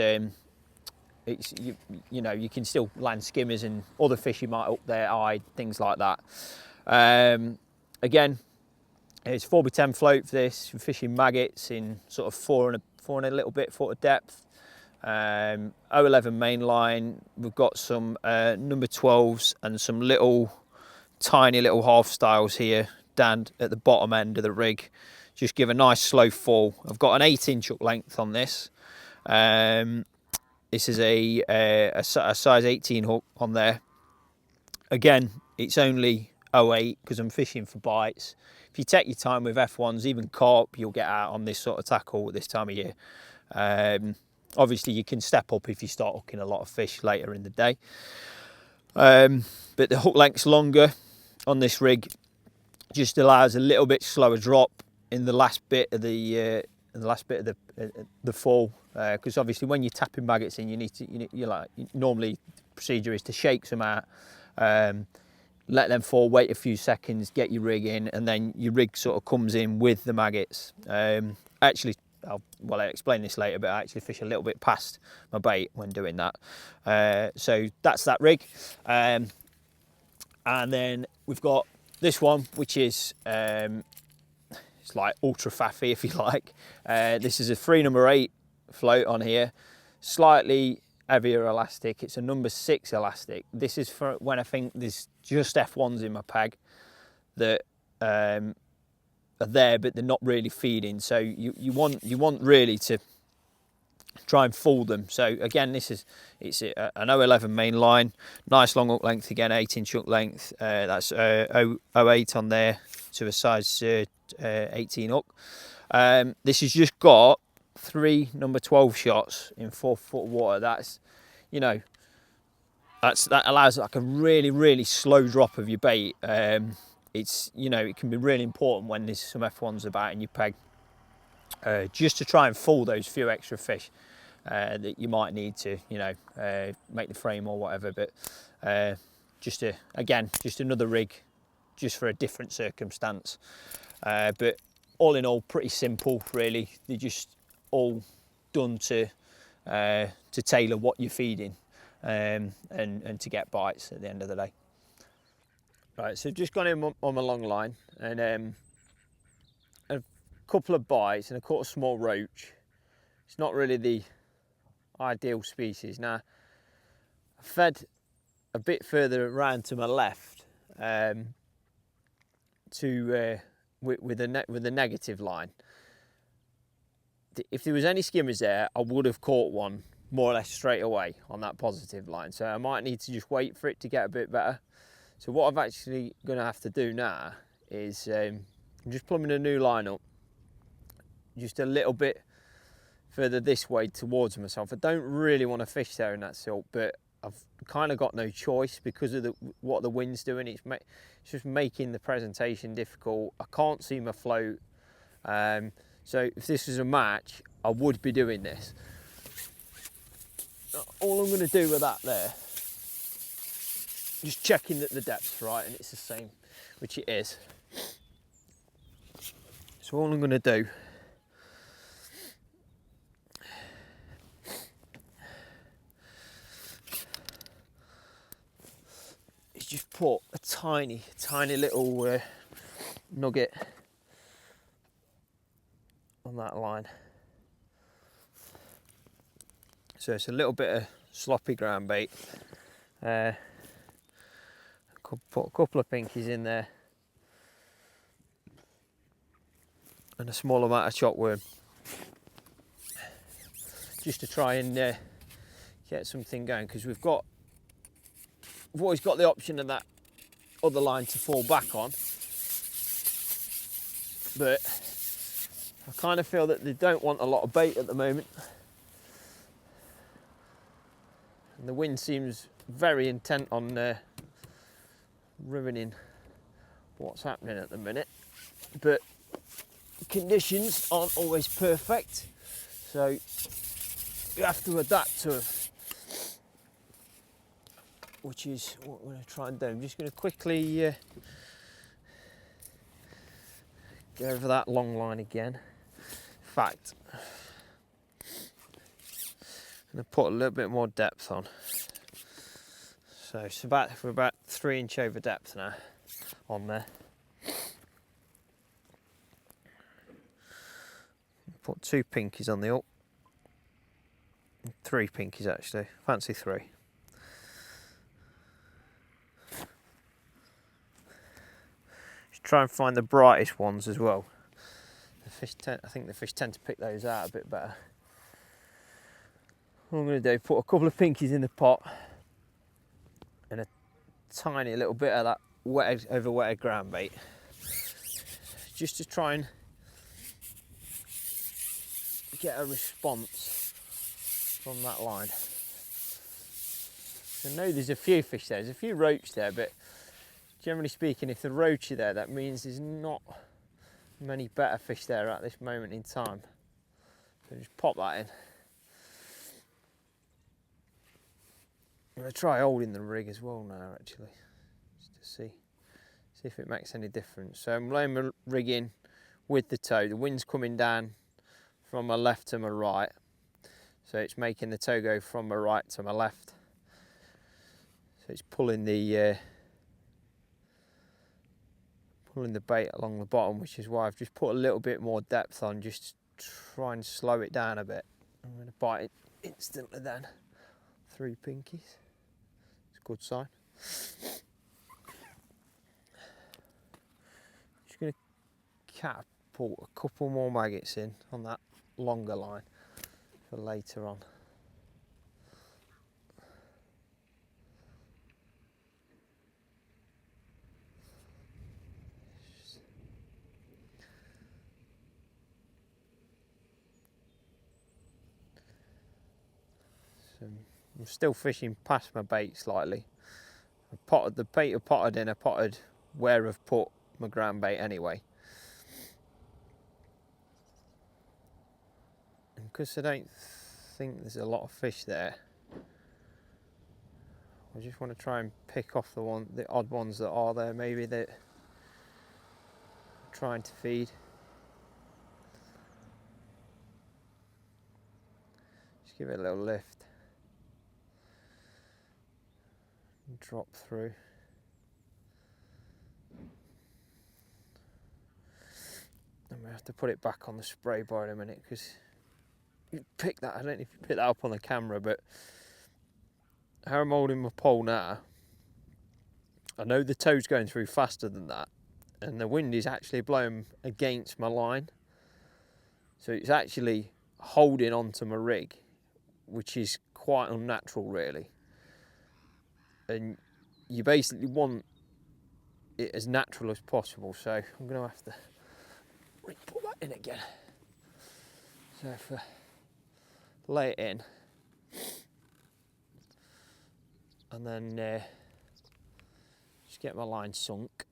you know, you can still land skimmers and other fish you might up there, things like that. Again, it's 4x10 float for this, for fishing maggots in sort of 4 and a little bit foot of depth. 011 main line. We've got some number 12s and some tiny little half styles here down at the bottom end of the rig. Just give a nice slow fall. I've got an 8-inch hook length on this. This is a size 18 hook on there. Again, it's only 08 because I'm fishing for bites. If you take your time with F1s, even carp, you'll get out on this sort of tackle at this time of year. Obviously, you can step up if you start hooking a lot of fish later in the day. But the hook length's longer on this rig, just allows a little bit slower drop in the last bit of the fall, because obviously when you're tapping maggots in, normally the procedure is to shake some out, let them fall, wait a few seconds, get your rig in, and then your rig sort of comes in with the maggots. Actually, I'll explain this later, but I actually fish a little bit past my bait when doing that. So that's that rig. And then we've got this one, which is it's like ultra faffy, if you like. This is a 3 number 8 float on here, slightly heavier elastic. It's a number 6 elastic. This is for when I think there's just F1s in my peg that are there, but they're not really feeding. So you want really to try and fool them. So again, it's an 011 main line, nice long hook length again, 8-inch hook length. That's 08 on there to a size 18 hook. This has just got 3 number 12 shots in 4 foot of water. That's, you know, that allows like a really slow drop of your bait. It's, you know, it can be really important when there's some F1s about in your peg, just to try and fool those few extra fish that you might need to, you know, make the frame or whatever. But just another rig, just for a different circumstance. But all in all, pretty simple, really. They're just all done to tailor what you're feeding, and to get bites at the end of the day. Right, so I've just gone in on my long line, and a couple of bites, and I caught a small roach. It's not really the ideal species. Now, I fed a bit further around to my left, with a negative line. If there was any skimmers there, I would have caught one more or less straight away on that positive line. So I might need to just wait for it to get a bit better. So what I'm actually going to have to do now is I'm just plumbing a new line up, just a little bit further this way towards myself. I don't really want to fish there in that silt, but I've kind of got no choice because of what the wind's doing. It's just making the presentation difficult. I can't see my float. So if this was a match, I would be doing this. All I'm going to do with that there, just checking that the depth's right and it's the same, which it is. So all I'm going to do is just put a tiny little nugget on that line. So it's a little bit of sloppy ground bait. Could put a couple of pinkies in there and a small amount of chopworm, just to try and get something going, because we've always got the option of that other line to fall back on, but I kind of feel that they don't want a lot of bait at the moment, and the wind seems very intent on ruining what's happening at the minute, but conditions aren't always perfect, so you have to adapt to them, which is what we're going to try and do. I'm just going to quickly go over that long line again. In fact, I'm going to put a little bit more depth on. So we're about 3 inch over depth now on there. Put 2 pinkies on the hook. 3 pinkies actually, fancy 3. Just try and find the brightest ones as well. I think the fish tend to pick those out a bit better. What I'm going to do, put a couple of pinkies in the pot and a tiny little bit of that wetted ground bait, just to try and get a response from that line. I know there's a few fish there, there's a few roach there, but generally speaking, if the roach are there, that means there's not many better fish there at this moment in time. So just pop that in. I'm going to try holding the rig as well now, actually, just to see if it makes any difference. So I'm laying my rig in with the tow. The wind's coming down from my left to my right, so it's making the tow go from my right to my left. So it's pulling the bait along the bottom, which is why I've just put a little bit more depth on, just to try and slow it down a bit. I'm going to bite it instantly then. 3 pinkies. Good sign. Just going to catapult a couple more maggots in on that longer line for later on. I'm still fishing past my bait slightly. The bait are potted in, I potted where I've put my ground bait anyway. And because I don't think there's a lot of fish there, I just want to try and pick off the odd ones that are there, maybe that I'm trying to feed. Just give it a little lift. Drop through. I'm gonna have to put it back on the spray bar in a minute, because you pick that. I don't know if you pick that up on the camera, but how I'm holding my pole now, I know the tow's going through faster than that, and the wind is actually blowing against my line, so it's actually holding onto my rig, which is quite unnatural, really. And you basically want it as natural as possible, so I'm going to have to put that in again. So if I lay it in and then just get my line sunk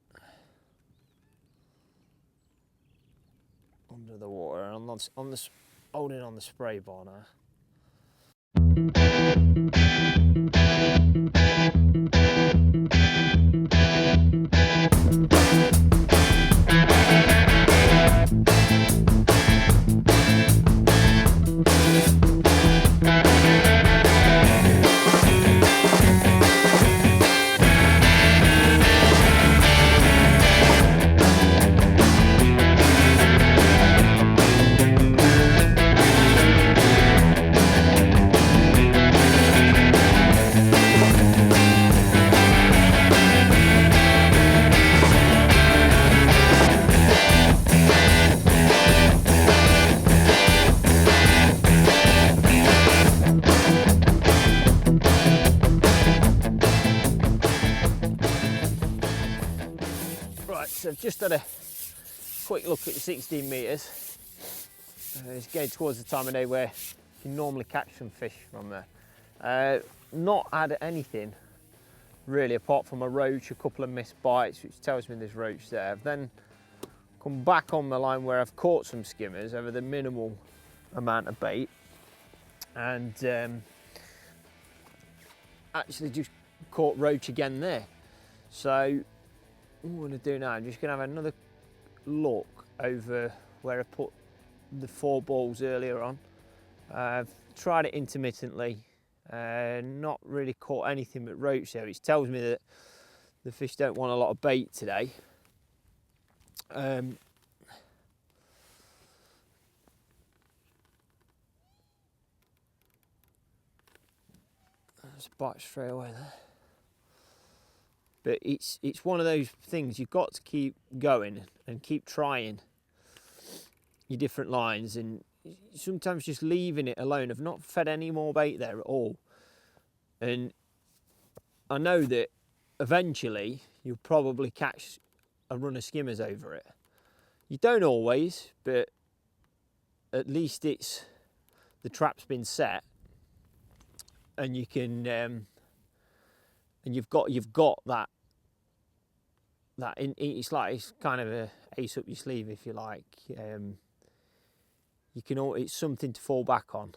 under the water, and I'm holding on the spray bar now. I've just had a quick look at the 16 metres. It's getting towards the time of day where you can normally catch some fish from there. Not had anything really apart from a roach, a couple of missed bites, which tells me there's roach there. I've then come back on the line where I've caught some skimmers over the minimal amount of bait, and actually just caught roach again there. So what I'm going to do now, I'm just going to have another look over where I put the 4 balls earlier on. I've tried it intermittently, not really caught anything but roach there, which tells me that the fish don't want a lot of bait today. There's a bite straight away there. But it's one of those things you've got to keep going and keep trying your different lines, and sometimes just leaving it alone. I've not fed any more bait there at all, and I know that eventually you'll probably catch a run of skimmers over it. You don't always, but at least it's the trap's been set, and you can and you've got that it's like, it's kind of a ace up your sleeve, if you like. You can it's something to fall back on.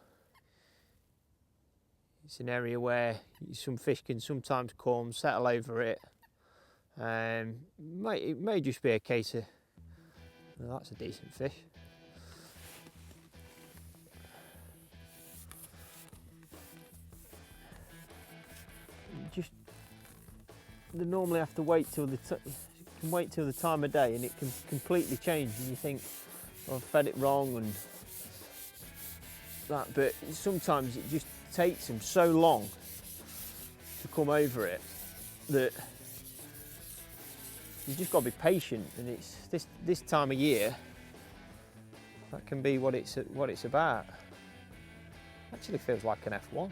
It's an area where some fish can sometimes come, settle over it. It may just be a case of, well, that's a decent fish. They normally have to wait till the time of day, and it can completely change, and you think, well, I've fed it wrong and that, but sometimes it just takes them so long to come over it that you've just got to be patient, and it's this time of year that can be what it's about. Actually feels like an F1.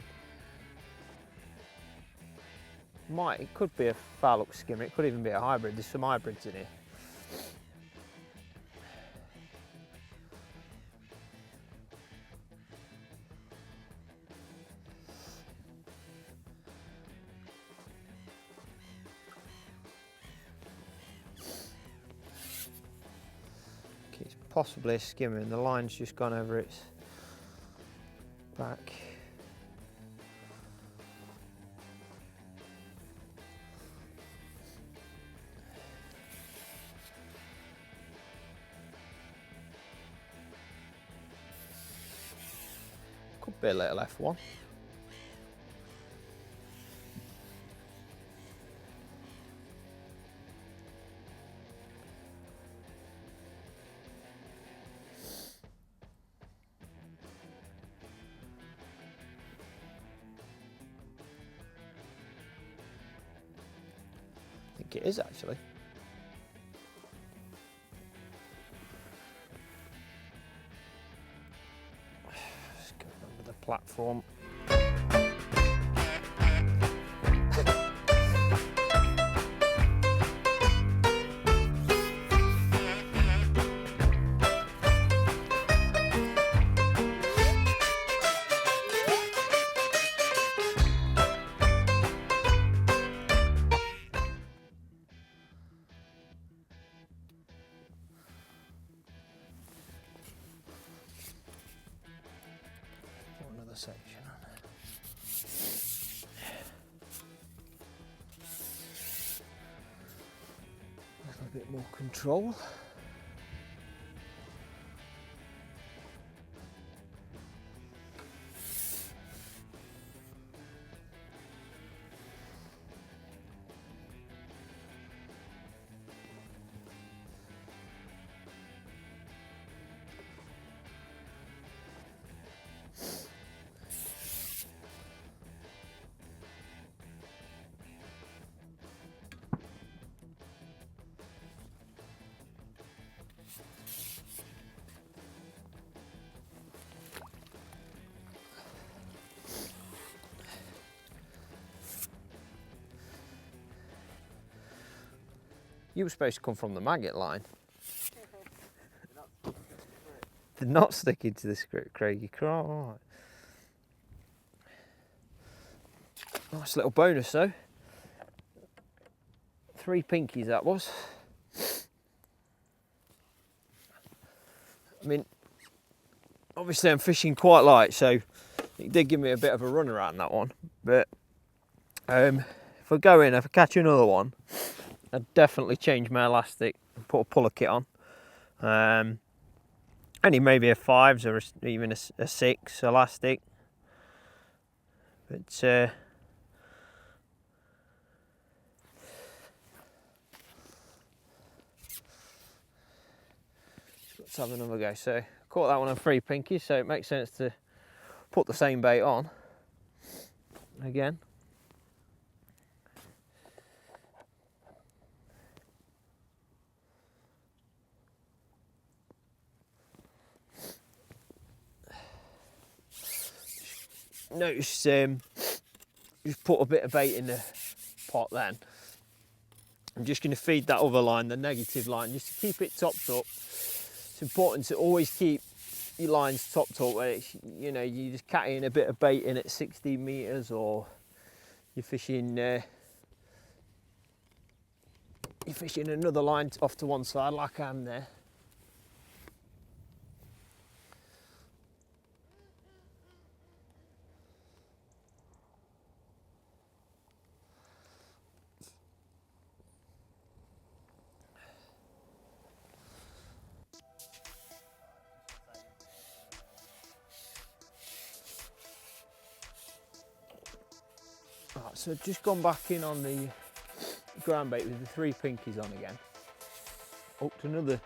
It could be a Farlock skimmer, it could even be a hybrid. There's some hybrids in here. Okay, it's possibly a skimmer, and the line's just gone over its back. Could be a little F1. I think it is actually. Let's go under the platform. Another section on it. A little bit more control. You were supposed to come from the maggot line. They're not sticking to the script, Craig. You're quite right. Nice little bonus though. 3 pinkies that was. I mean, obviously I'm fishing quite light, so it did give me a bit of a run around that one. But if I go in, if I catch another one, I'd definitely change my elastic and put a puller kit on. Only maybe a 5s or even a 6 elastic. But let's have another go. So caught that one on 3 pinkies, so it makes sense to put the same bait on again. Notice just put a bit of bait in the pot then. I'm just going to feed that other line, the negative line, just to keep it topped up. It's important to always keep your lines topped up where it's, you know, you just catching a bit of bait in at 16 metres, or you're fishing another line off to one side like I am there. Right, so just gone back in on the ground bait with the 3 pinkies on again. Hooked another,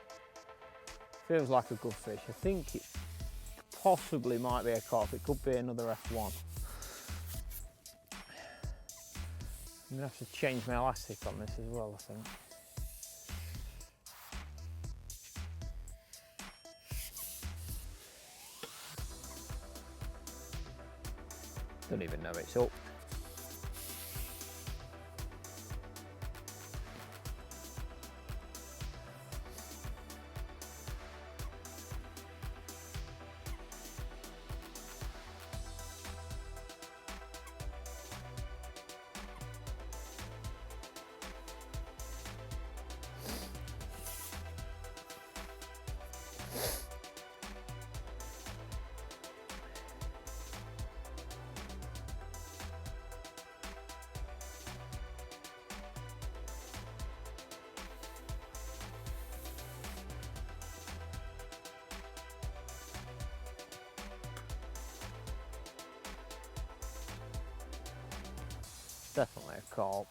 feels like a good fish. I think it possibly might be a carp, it could be another F1. I'm going to have to change my elastic on this as well, I think. Don't even know it's up. Definitely a carp.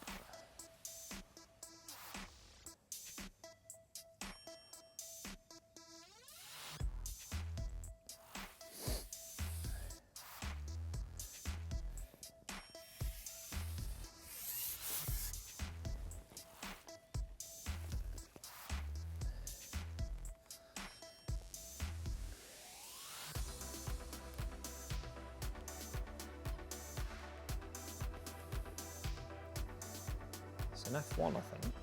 It's an F1, I think.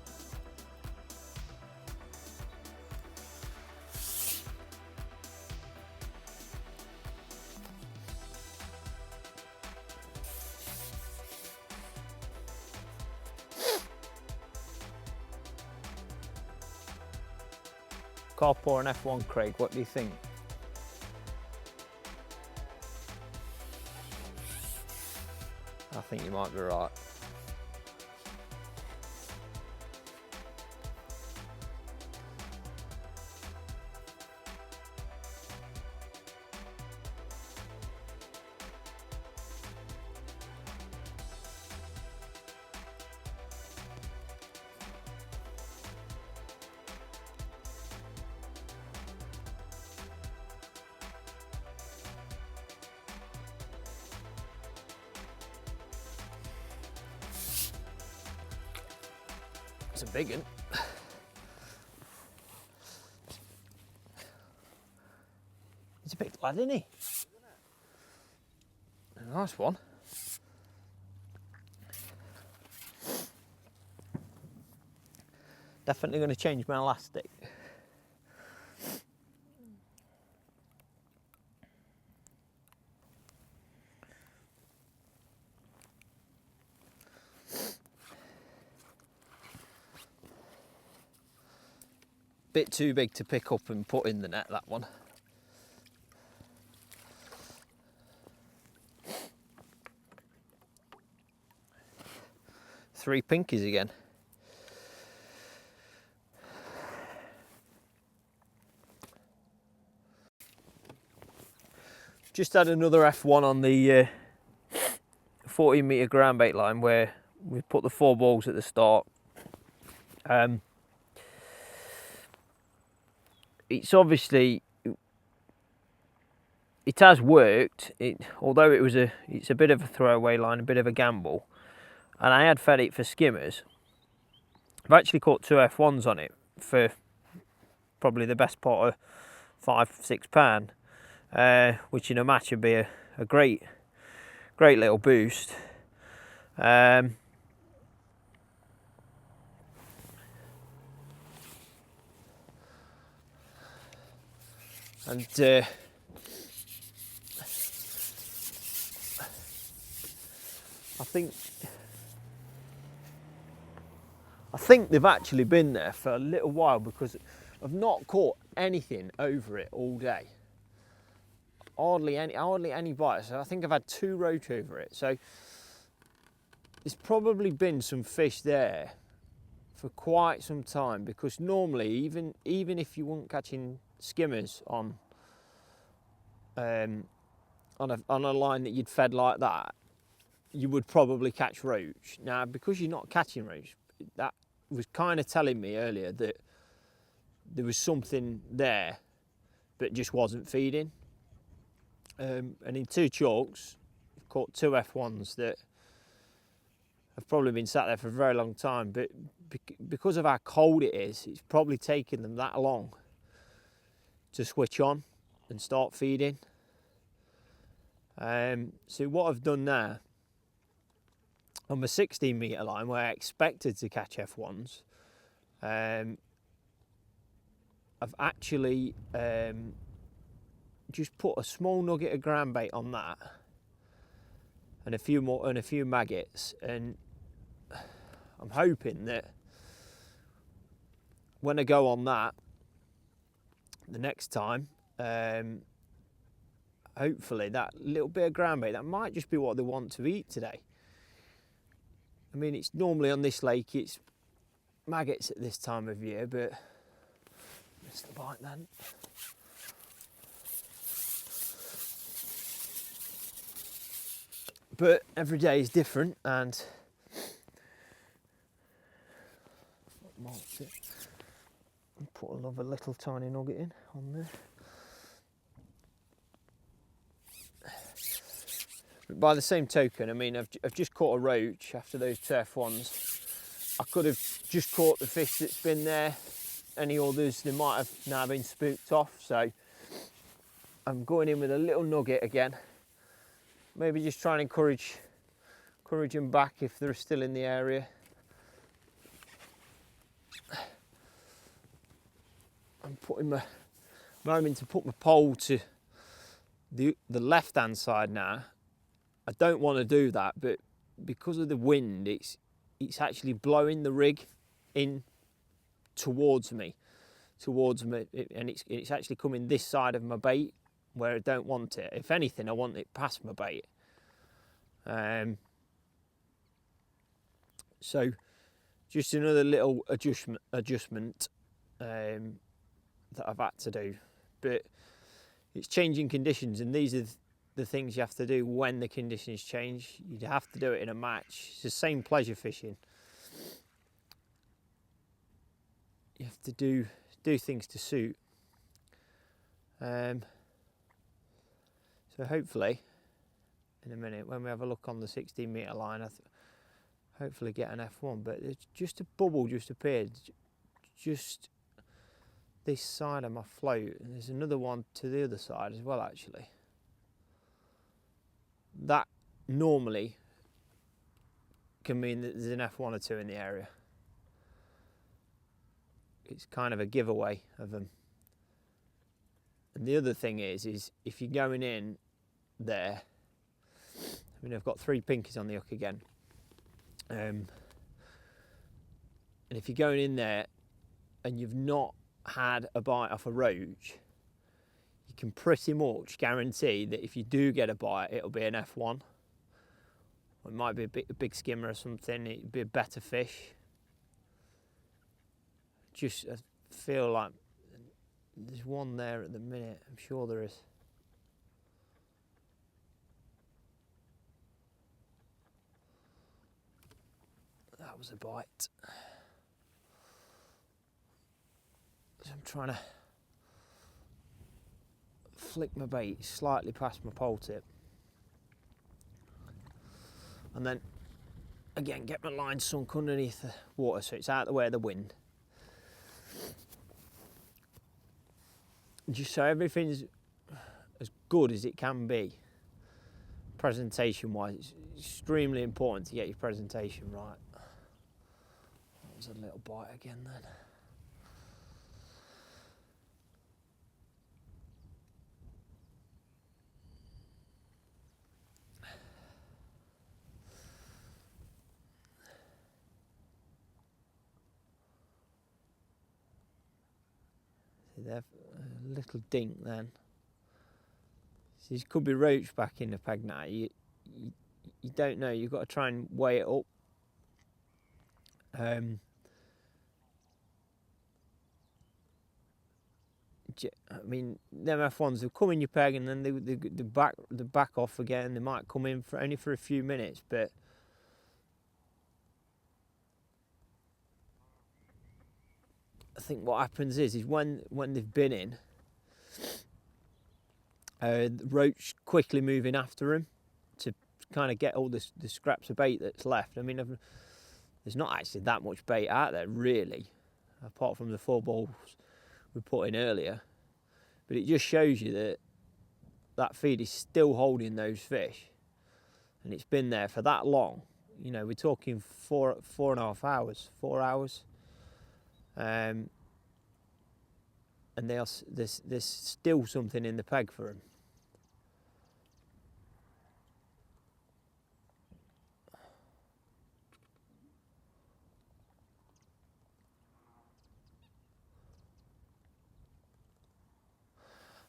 Carp or an F1, Craig, what do you think? I think you might be right. It's a big one. He's a big lad, isn't he? A nice one. Definitely going to change my elastic. Bit too big to pick up and put in the net, that one. Three pinkies again. Just had another F1 on the 14 metre ground bait line where we put the 4 balls at the start. It's obviously, it has worked. Although it's a bit of a throwaway line, a bit of a gamble, and I had fed it for skimmers. I've actually caught 2 F1s on it for probably the best part of £5–6, which in a match would be a great little boost. And I think they've actually been there for a little while, because I've not caught anything over it all day. Hardly any bites. So I think I've had 2 roach over it. So there's probably been some fish there for quite some time, because normally even if you weren't catching skimmers on a line that you'd fed like that, you would probably catch roach. Now, because you're not catching roach, that was kind of telling me earlier that there was something there that just wasn't feeding. And in 2 chalks, I've caught 2 F1s that have probably been sat there for a very long time, but because of how cold it is, it's probably taken them that long to switch on and start feeding. So what I've done now, on the 16 metre line where I expected to catch F1s, I've actually just put a small nugget of ground bait on that, and a few maggots, and I'm hoping that when I go on that the next time, hopefully that little bit of ground bait, that might just be what they want to eat today. I mean, it's normally on this lake, it's maggots at this time of year, but missed the bite then. But every day is different, and marked it. Put another little tiny nugget in on there. But by the same token, I mean, I've just caught a roach after those 2 F1s. I could have just caught the fish that's been there. Any others, they might have now been spooked off. So I'm going in with a little nugget again. Maybe just try and encourage them back if they're still in the area. I'm aiming to put my pole to the left-hand side now. I don't want to do that, but because of the wind, it's actually blowing the rig in towards me, and it's actually coming this side of my bait where I don't want it. If anything, I want it past my bait. So just another little adjustment that I've had to do, but it's changing conditions, and these are the things you have to do when the conditions change. You have to do it in a match. It's the same pleasure fishing. You have to do things to suit. So hopefully, in a minute, when we have a look on the 16 metre line, hopefully get an F1. But it's just a bubble just appeared, just this side of my float, and there's another one to the other side as well, actually. That normally can mean that there's an F1 or 2 in the area. it's kind of a giveaway of them. And the other thing is if you're going in there, I mean, I've got 3 pinkies on the hook again. And if you're going in there and you've not had a bite off a roach, you can pretty much guarantee that if you do get a bite, it'll be an F1. It might be a big skimmer or something. It'd be a better fish. Just I feel like there's one there at the minute. I'm sure there is. That was a bite. So I'm trying to flick my bait slightly past my pole tip. And then, again, get my line sunk underneath the water so it's out the way of the wind. Just so everything's as good as it can be, presentation-wise. It's extremely important to get your presentation right. That was a little bite again then. There's a little dink then. So this could be roach back in the peg now. You don't know. You've got to try and weigh it up. I mean, them F1s will come in your peg and then they back off again. They might come in only for a few minutes, but I think what happens is when they've been in, the roach quickly moving after them to kind of get all the scraps of bait that's left. I mean, there's not actually that much bait out there really, apart from the 4 balls we put in earlier. But it just shows you that that feed is still holding those fish, and it's been there for that long. You know, we're talking 4.5 hours, 4 hours. And there's still something in the peg for them.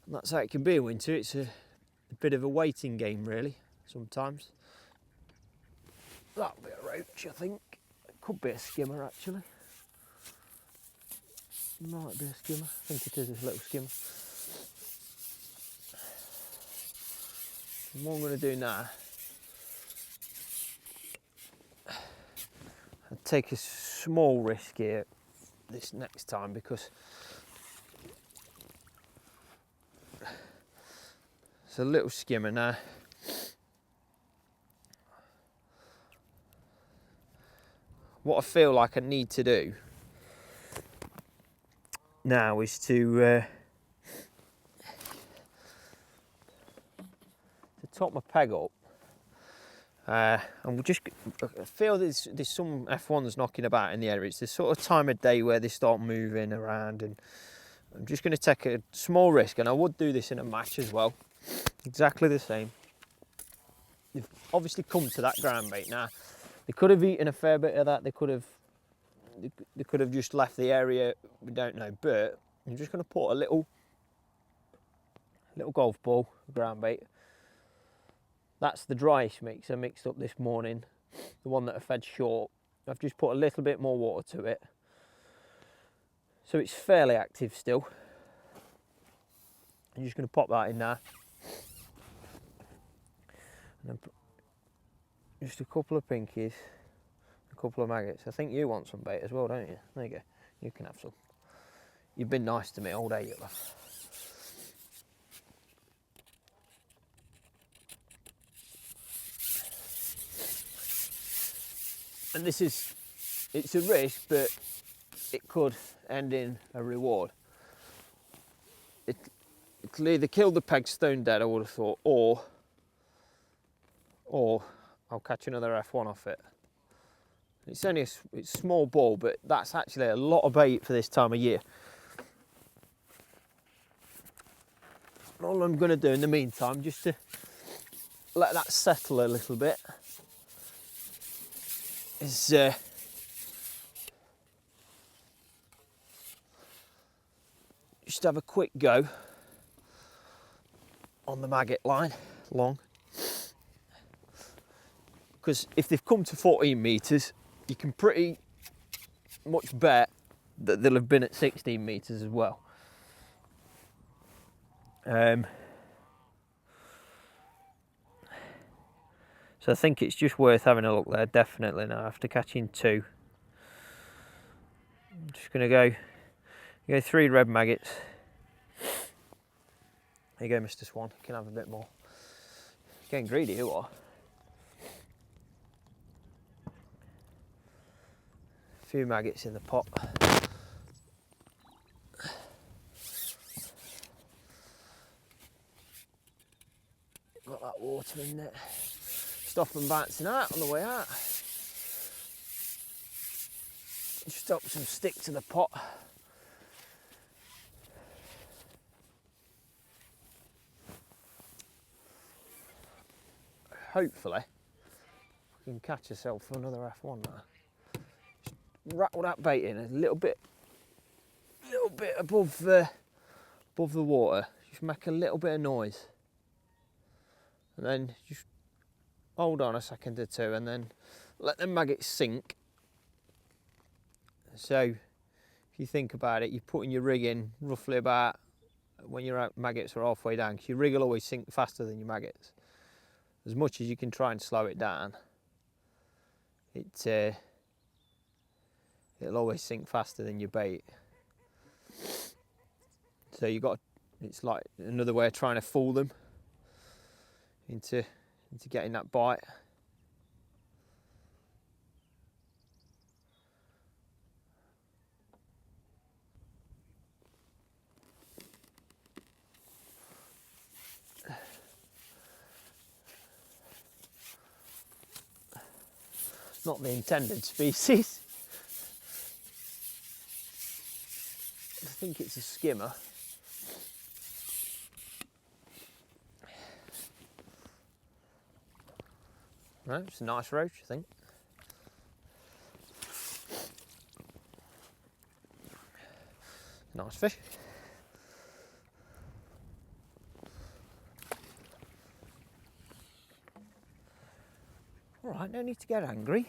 And that's how it can be in winter. It's a bit of a waiting game, really, sometimes. That'll be a roach, I think. It could be a skimmer, actually. Might be a skimmer. I think it is a little skimmer. And what I'm going to do now, I'll take a small risk here this next time because it's a little skimmer now. What I feel like I need to do now is to top my peg up, and we'll just I feel there's some F1s knocking about in the area. It's the sort of time of day where they start moving around, and I'm just going to take a small risk, and I would do this in a match as well, exactly the same. They've obviously come to that ground bait now. They could have eaten a fair bit of that. They could have just left the area. We don't know, but I'm just going to put a little golf ball ground bait. That's the dryish mix I mixed up this morning, the one that I fed short. I've just put a little bit more water to it, so it's fairly active still. I'm just going to pop that in there, and then just a couple of pinkies, a couple of maggots. I think you want some bait as well, don't you? There you go. You can have some. You've been nice to me all day, you have. And it's a risk, but it could end in a reward. It'll either kill the peg stone dead, I would have thought, or I'll catch another F1 off it. It's only it's a small ball, but that's actually a lot of bait for this time of year. All I'm going to do in the meantime, just to let that settle a little bit, is just have a quick go on the maggot line long, because if they've come to 14 metres, you can pretty much bet that they'll have been at 16 metres as well. So I think it's just worth having a look there, definitely now, after catching 2. I'm just going to go 3 red maggots. There you go, Mr. Swan, you can have a bit more. Getting greedy, you are. A few maggots in the pot. Got that water in there. Stop them bouncing out on the way out. Just up some stick to the pot. Hopefully, we can catch yourself for another F1 now. Just rattle that bait in a little bit above the water. Just make a little bit of noise, and then just hold on a second or two, and then let the maggots sink. So, if you think about it, you're putting your rig in roughly about when your maggots are halfway down, because your rig will always sink faster than your maggots. As much as you can try and slow it down, it'll always sink faster than your bait. So it's like another way of trying to fool them into getting that bite. Not the intended species. I think it's a skimmer. No, it's a nice roach, I think. Nice fish. All right, no need to get angry.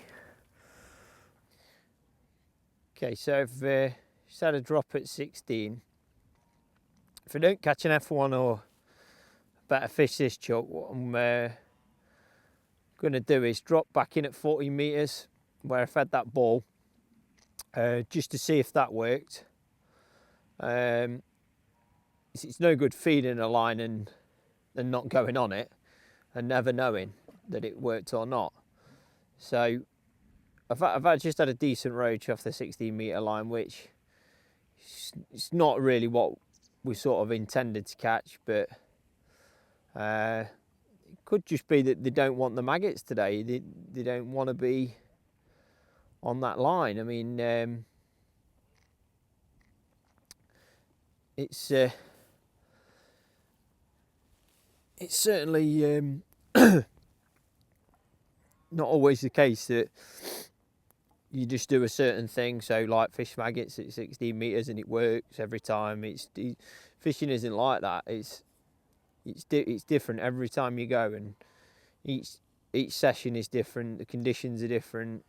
Okay, so I've just had a drop at 16. If I don't catch an F1 or better fish this chuck, what I'm going to do is drop back in at 14 metres where I fed that ball, just to see if that worked. It's no good feeding a line and not going on it and never knowing that it worked or not. So I've just had a decent roach off the 16 metre line, which it's not really what we sort of intended to catch, but it could just be that they don't want the maggots today. They don't want to be on that line. I mean, it's certainly not always the case that you just do a certain thing. So like fish maggots at 16 metres and it works every time. Fishing isn't like that. It's different every time you go, and each session is different. The conditions are different.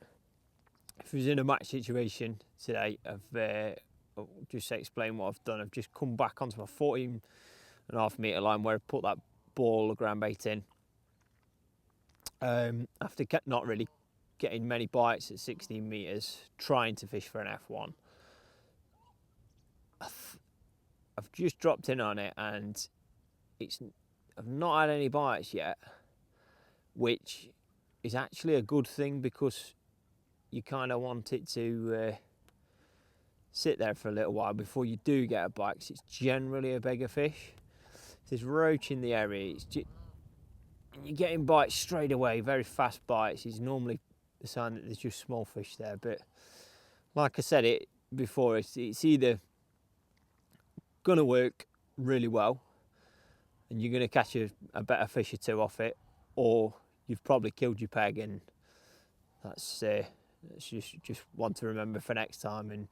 If I was in a match situation today, I'll just explain what I've done. I've just come back onto my 14.5 metre line where I put that ball of ground bait in. After not really getting many bites at 16 metres, trying to fish for an F1, I've just dropped in on it, and I've not had any bites yet, which is actually a good thing, because you kind of want it to sit there for a little while before you do get a bite, because it's generally a bigger fish. If there's roach in the area, you're getting bites straight away, very fast bites. It's normally the sign that there's just small fish there. But like I said it before, it's either going to work really well and you're going to catch a better fish or two off it, or you've probably killed your peg, and that's just one to remember for next time.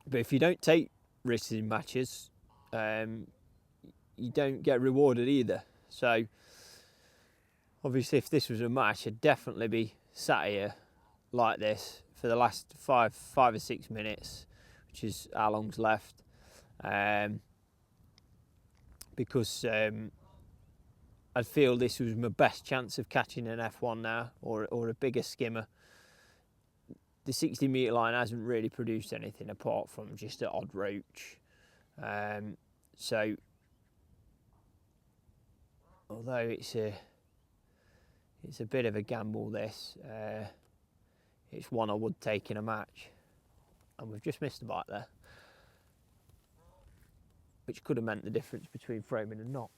But if you don't take risks in matches, you don't get rewarded either. So obviously if this was a match, I'd definitely be sat here like this for the last five or 6 minutes, which is how long's left, because I'd feel this was my best chance of catching an F1 now, or a bigger skimmer. The 60 metre line hasn't really produced anything apart from just an odd roach. So although it's a bit of a gamble, this it's one I would take in a match, and we've just missed a bite there, which could have meant the difference between framing and not.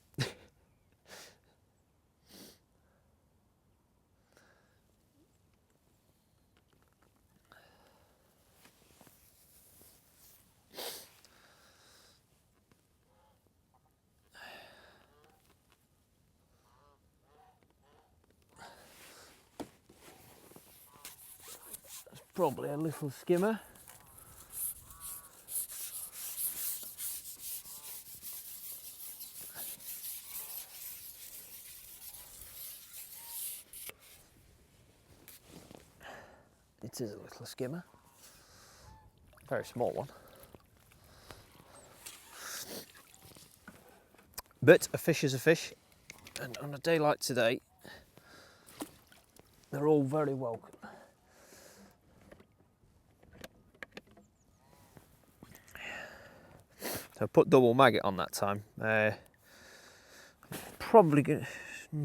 Probably a little skimmer. It is a little skimmer. Very small one. But a fish is a fish, and on a day like today, they're all very welcome. So I put double maggot on that time. Probably gonna,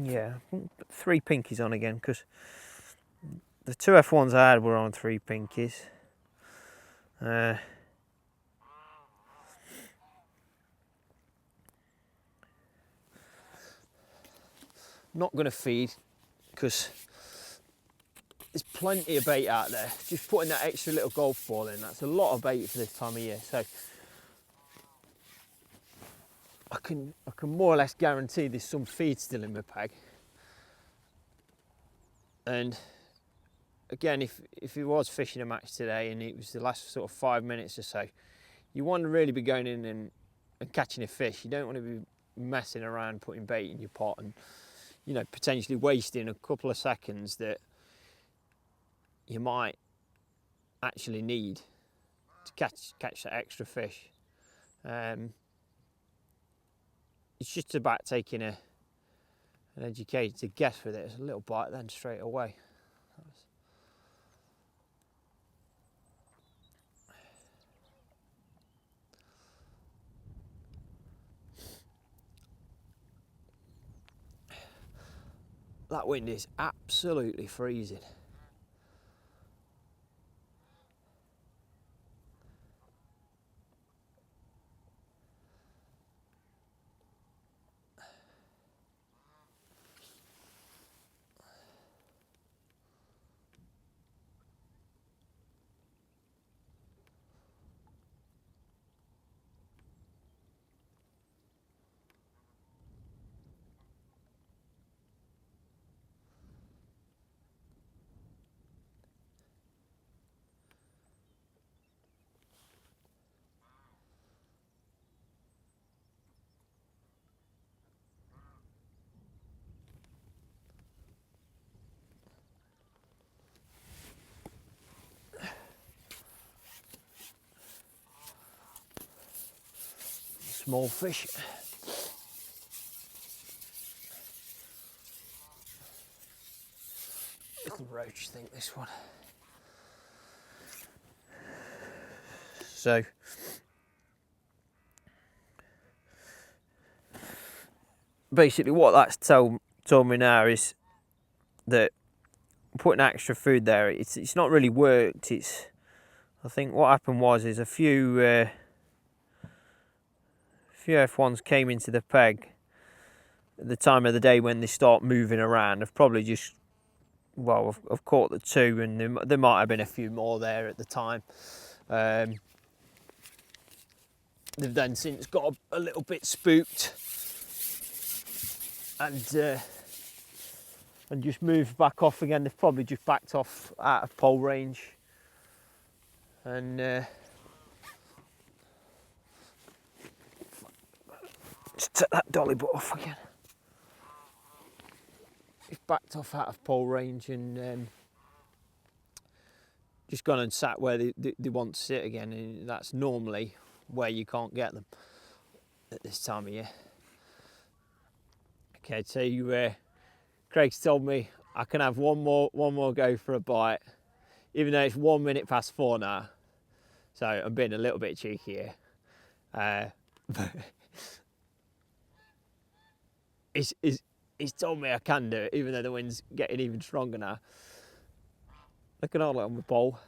yeah, 3 pinkies on again, because the 2 F1s I had were on 3 pinkies. Not going to feed, because there's plenty of bait out there. Just putting that extra little golf ball in, that's a lot of bait for this time of year. So I can more or less guarantee there's some feed still in my peg. And again, if it was fishing a match today and it was the last sort of 5 minutes or so, you want to really be going in and catching a fish. You don't want to be messing around putting bait in your pot and, you know, potentially wasting a couple of seconds that you might actually need to catch that extra fish. It's just about taking an educated guess with it. It's a little bite then straight away. That wind is absolutely freezing. Small fish. Little roach, I think, this one. So basically what that's told me now is that putting extra food there, it's not really worked. I think what happened was a few F1s came into the peg at the time of the day when they start moving around. I've probably just well, I've caught the 2, and there might have been a few more there at the time. They've then since got a little bit spooked and just moved back off again. They've probably just backed off out of pole range, and just take that dolly butt off again. He's backed off out of pole range and just gone and sat where they want to sit again, and that's normally where you can't get them at this time of year. Okay, so Craig's told me I can have one more go for a bite, even though it's 1 minute past 4 now. So I'm being a little bit cheeky here. But he's told me I can do it, even though the wind's getting even stronger now. Look at all that on the pole.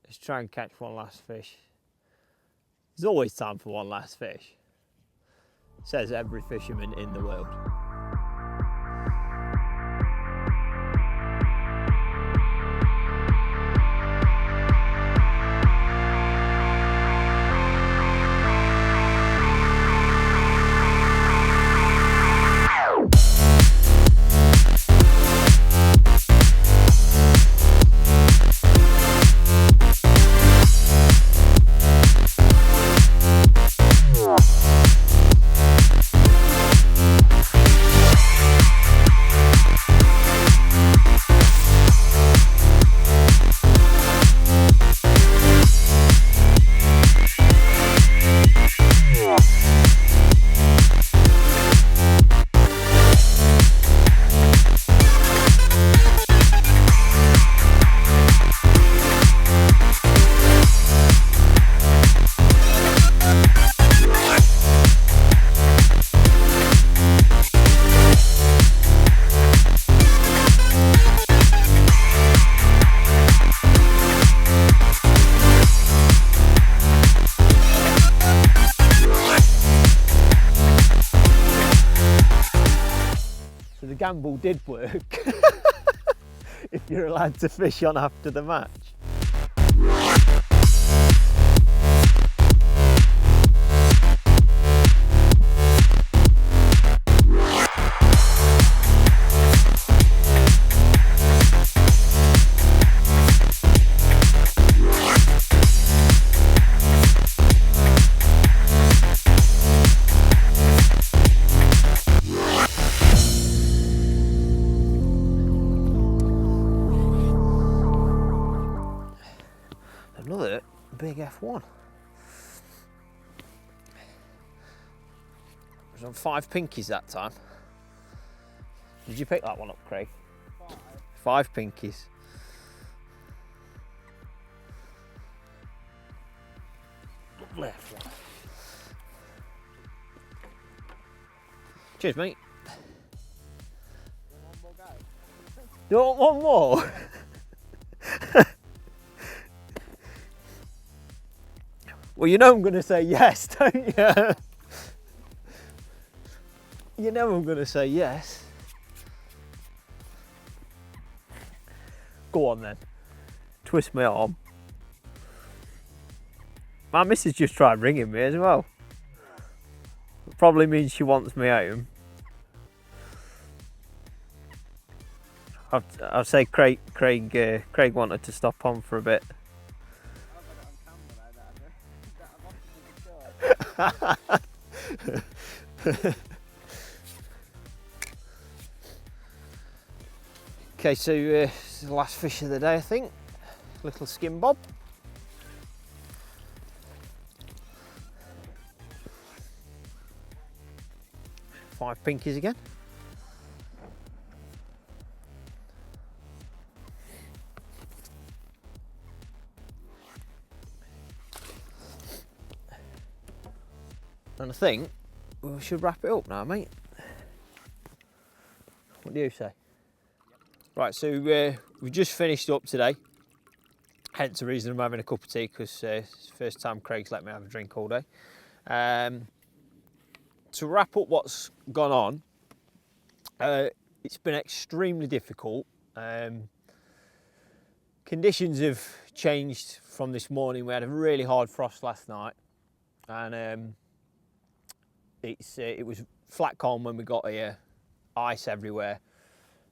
Let's try and catch one last fish. There's always time for one last fish, says every fisherman in the world. The gamble did work if you're allowed to fish on after the match. Another big F1. I was on 5 pinkies that time. Did you pick that one up, Craig? 5 pinkies. Lovely F1. Cheers, mate. You want one more? Well, you know I'm going to say yes, don't you? You know I'm going to say yes. Go on then. Twist my arm. My missus just tried ringing me as well. Probably means she wants me home. I'll say Craig wanted to stop on for a bit. Okay, so this is the last fish of the day, I think. Little skin bob. Five pinkies again. And I think we should wrap it up now, mate. What do you say? Yep. Right, so we just finished up today. Hence the reason I'm having a cup of tea, because it's the first time Craig's let me have a drink all day. to wrap up what's gone on, it's been extremely difficult. Conditions have changed from this morning. We had a really hard frost last night, and it was flat calm when we got here, ice everywhere,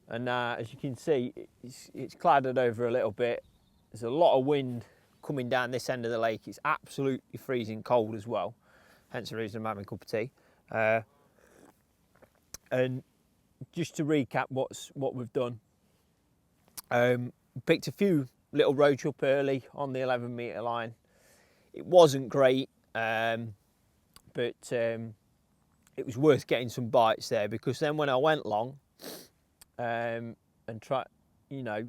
and as you can see, it's clouded over a little bit. There's a lot of wind coming down this end of the lake. It's absolutely freezing cold as well, hence the reason I'm having a cup of tea. And just to recap what we've done, picked a few little roach up early on the 11 metre line. It wasn't great, but it was worth getting some bites there, because then when I went long and tried, you know,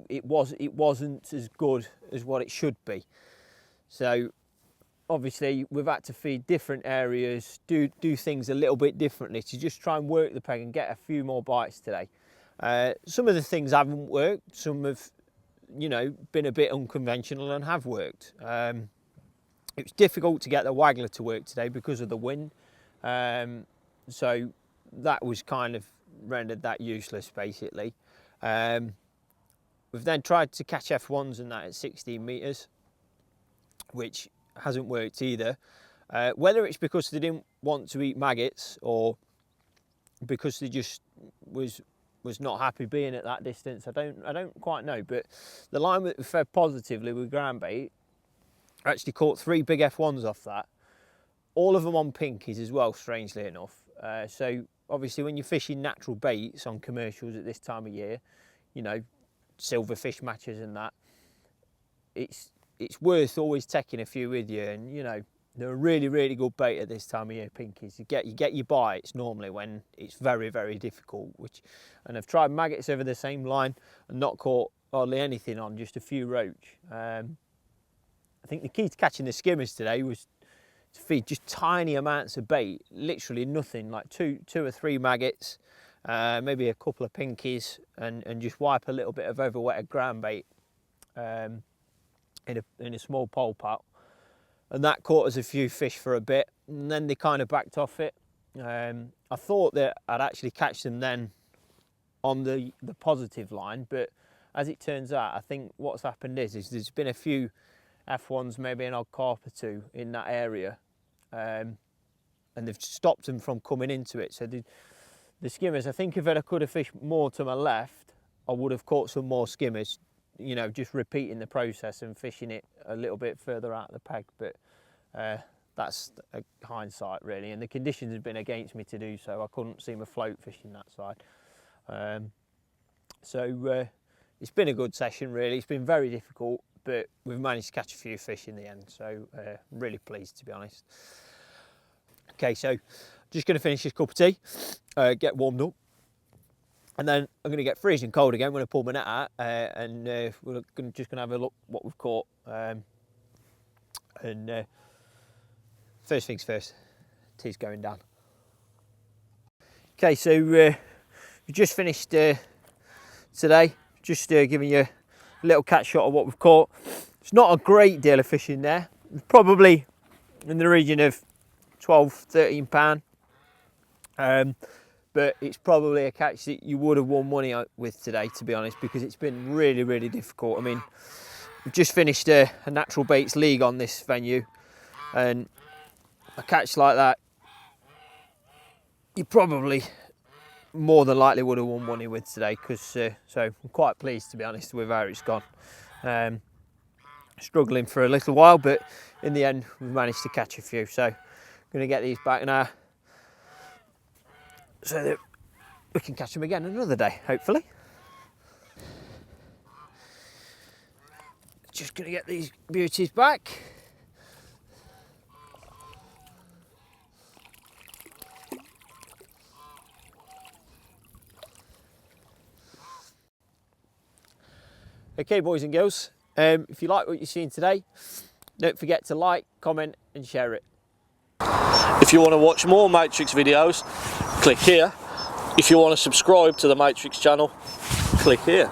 it wasn't as good as what it should be. So obviously we've had to feed different areas, do things a little bit differently to just try and work the peg and get a few more bites today. Some of the things haven't worked, some have, you know, been a bit unconventional and have worked. It was difficult to get the Waggler to work today because of the wind, so that was kind of rendered that useless basically. We've then tried to catch F1s and that at 16 metres, which hasn't worked either. Whether it's because they didn't want to eat maggots or because they just was not happy being at that distance, I don't quite know. But the line that we fed positively with ground bait actually caught 3 big F1s off that, all of them on pinkies as well, strangely enough. So obviously when you're fishing natural baits on commercials at this time of year, you know, silverfish matches and that, it's worth always taking a few with you. And you know, they're a really good bait at this time of year, pinkies. You get your bites normally when it's very difficult, and I've tried maggots over the same line and not caught hardly anything on, just a few roach. I think the key to catching the skimmers today was to feed just tiny amounts of bait, literally nothing, like two or three maggots, maybe a couple of pinkies, and just wipe a little bit of overwetted ground bait in a small pole pot, and that caught us a few fish for a bit, and then they kind of backed off it. I thought that I'd actually catch them then on the positive line, but as it turns out, I think what's happened is there's been a few F1s, maybe an odd carp or two in that area, and they've stopped them from coming into it. So the skimmers, I think if I could have fished more to my left, I would have caught some more skimmers, you know, just repeating the process and fishing it a little bit further out of the peg. But that's a hindsight really, and the conditions have been against me to do so. I couldn't seem afloat fishing that side. So it's been a good session really. It's been very difficult, but we've managed to catch a few fish in the end, so really pleased, to be honest. Okay, so just going to finish this cup of tea, get warmed up, and then I'm going to get freezing cold again when I pull my net out, and we're just going to have a look what we've caught. And first things first, tea's going down. Okay, so we just finished today, just giving you a little catch shot of what we've caught. It's not a great deal of fish in there, probably in the region of 12-13 pound, but it's probably a catch that you would have won money with today, to be honest, because it's been really difficult. I mean, we've just finished a natural baits league on this venue, and a catch like that, you probably more than likely would have won money with today, because so I'm quite pleased, to be honest, with how it's gone. Struggling for a little while, but in the end we've managed to catch a few, so I'm going to get these back now so that we can catch them again another day, hopefully. Just going to get these beauties back. Okay, boys and girls, if you like what you've seen today, don't forget to like, comment and share it. If you want to watch more Matrix videos, click here. If you want to subscribe to the Matrix channel, click here.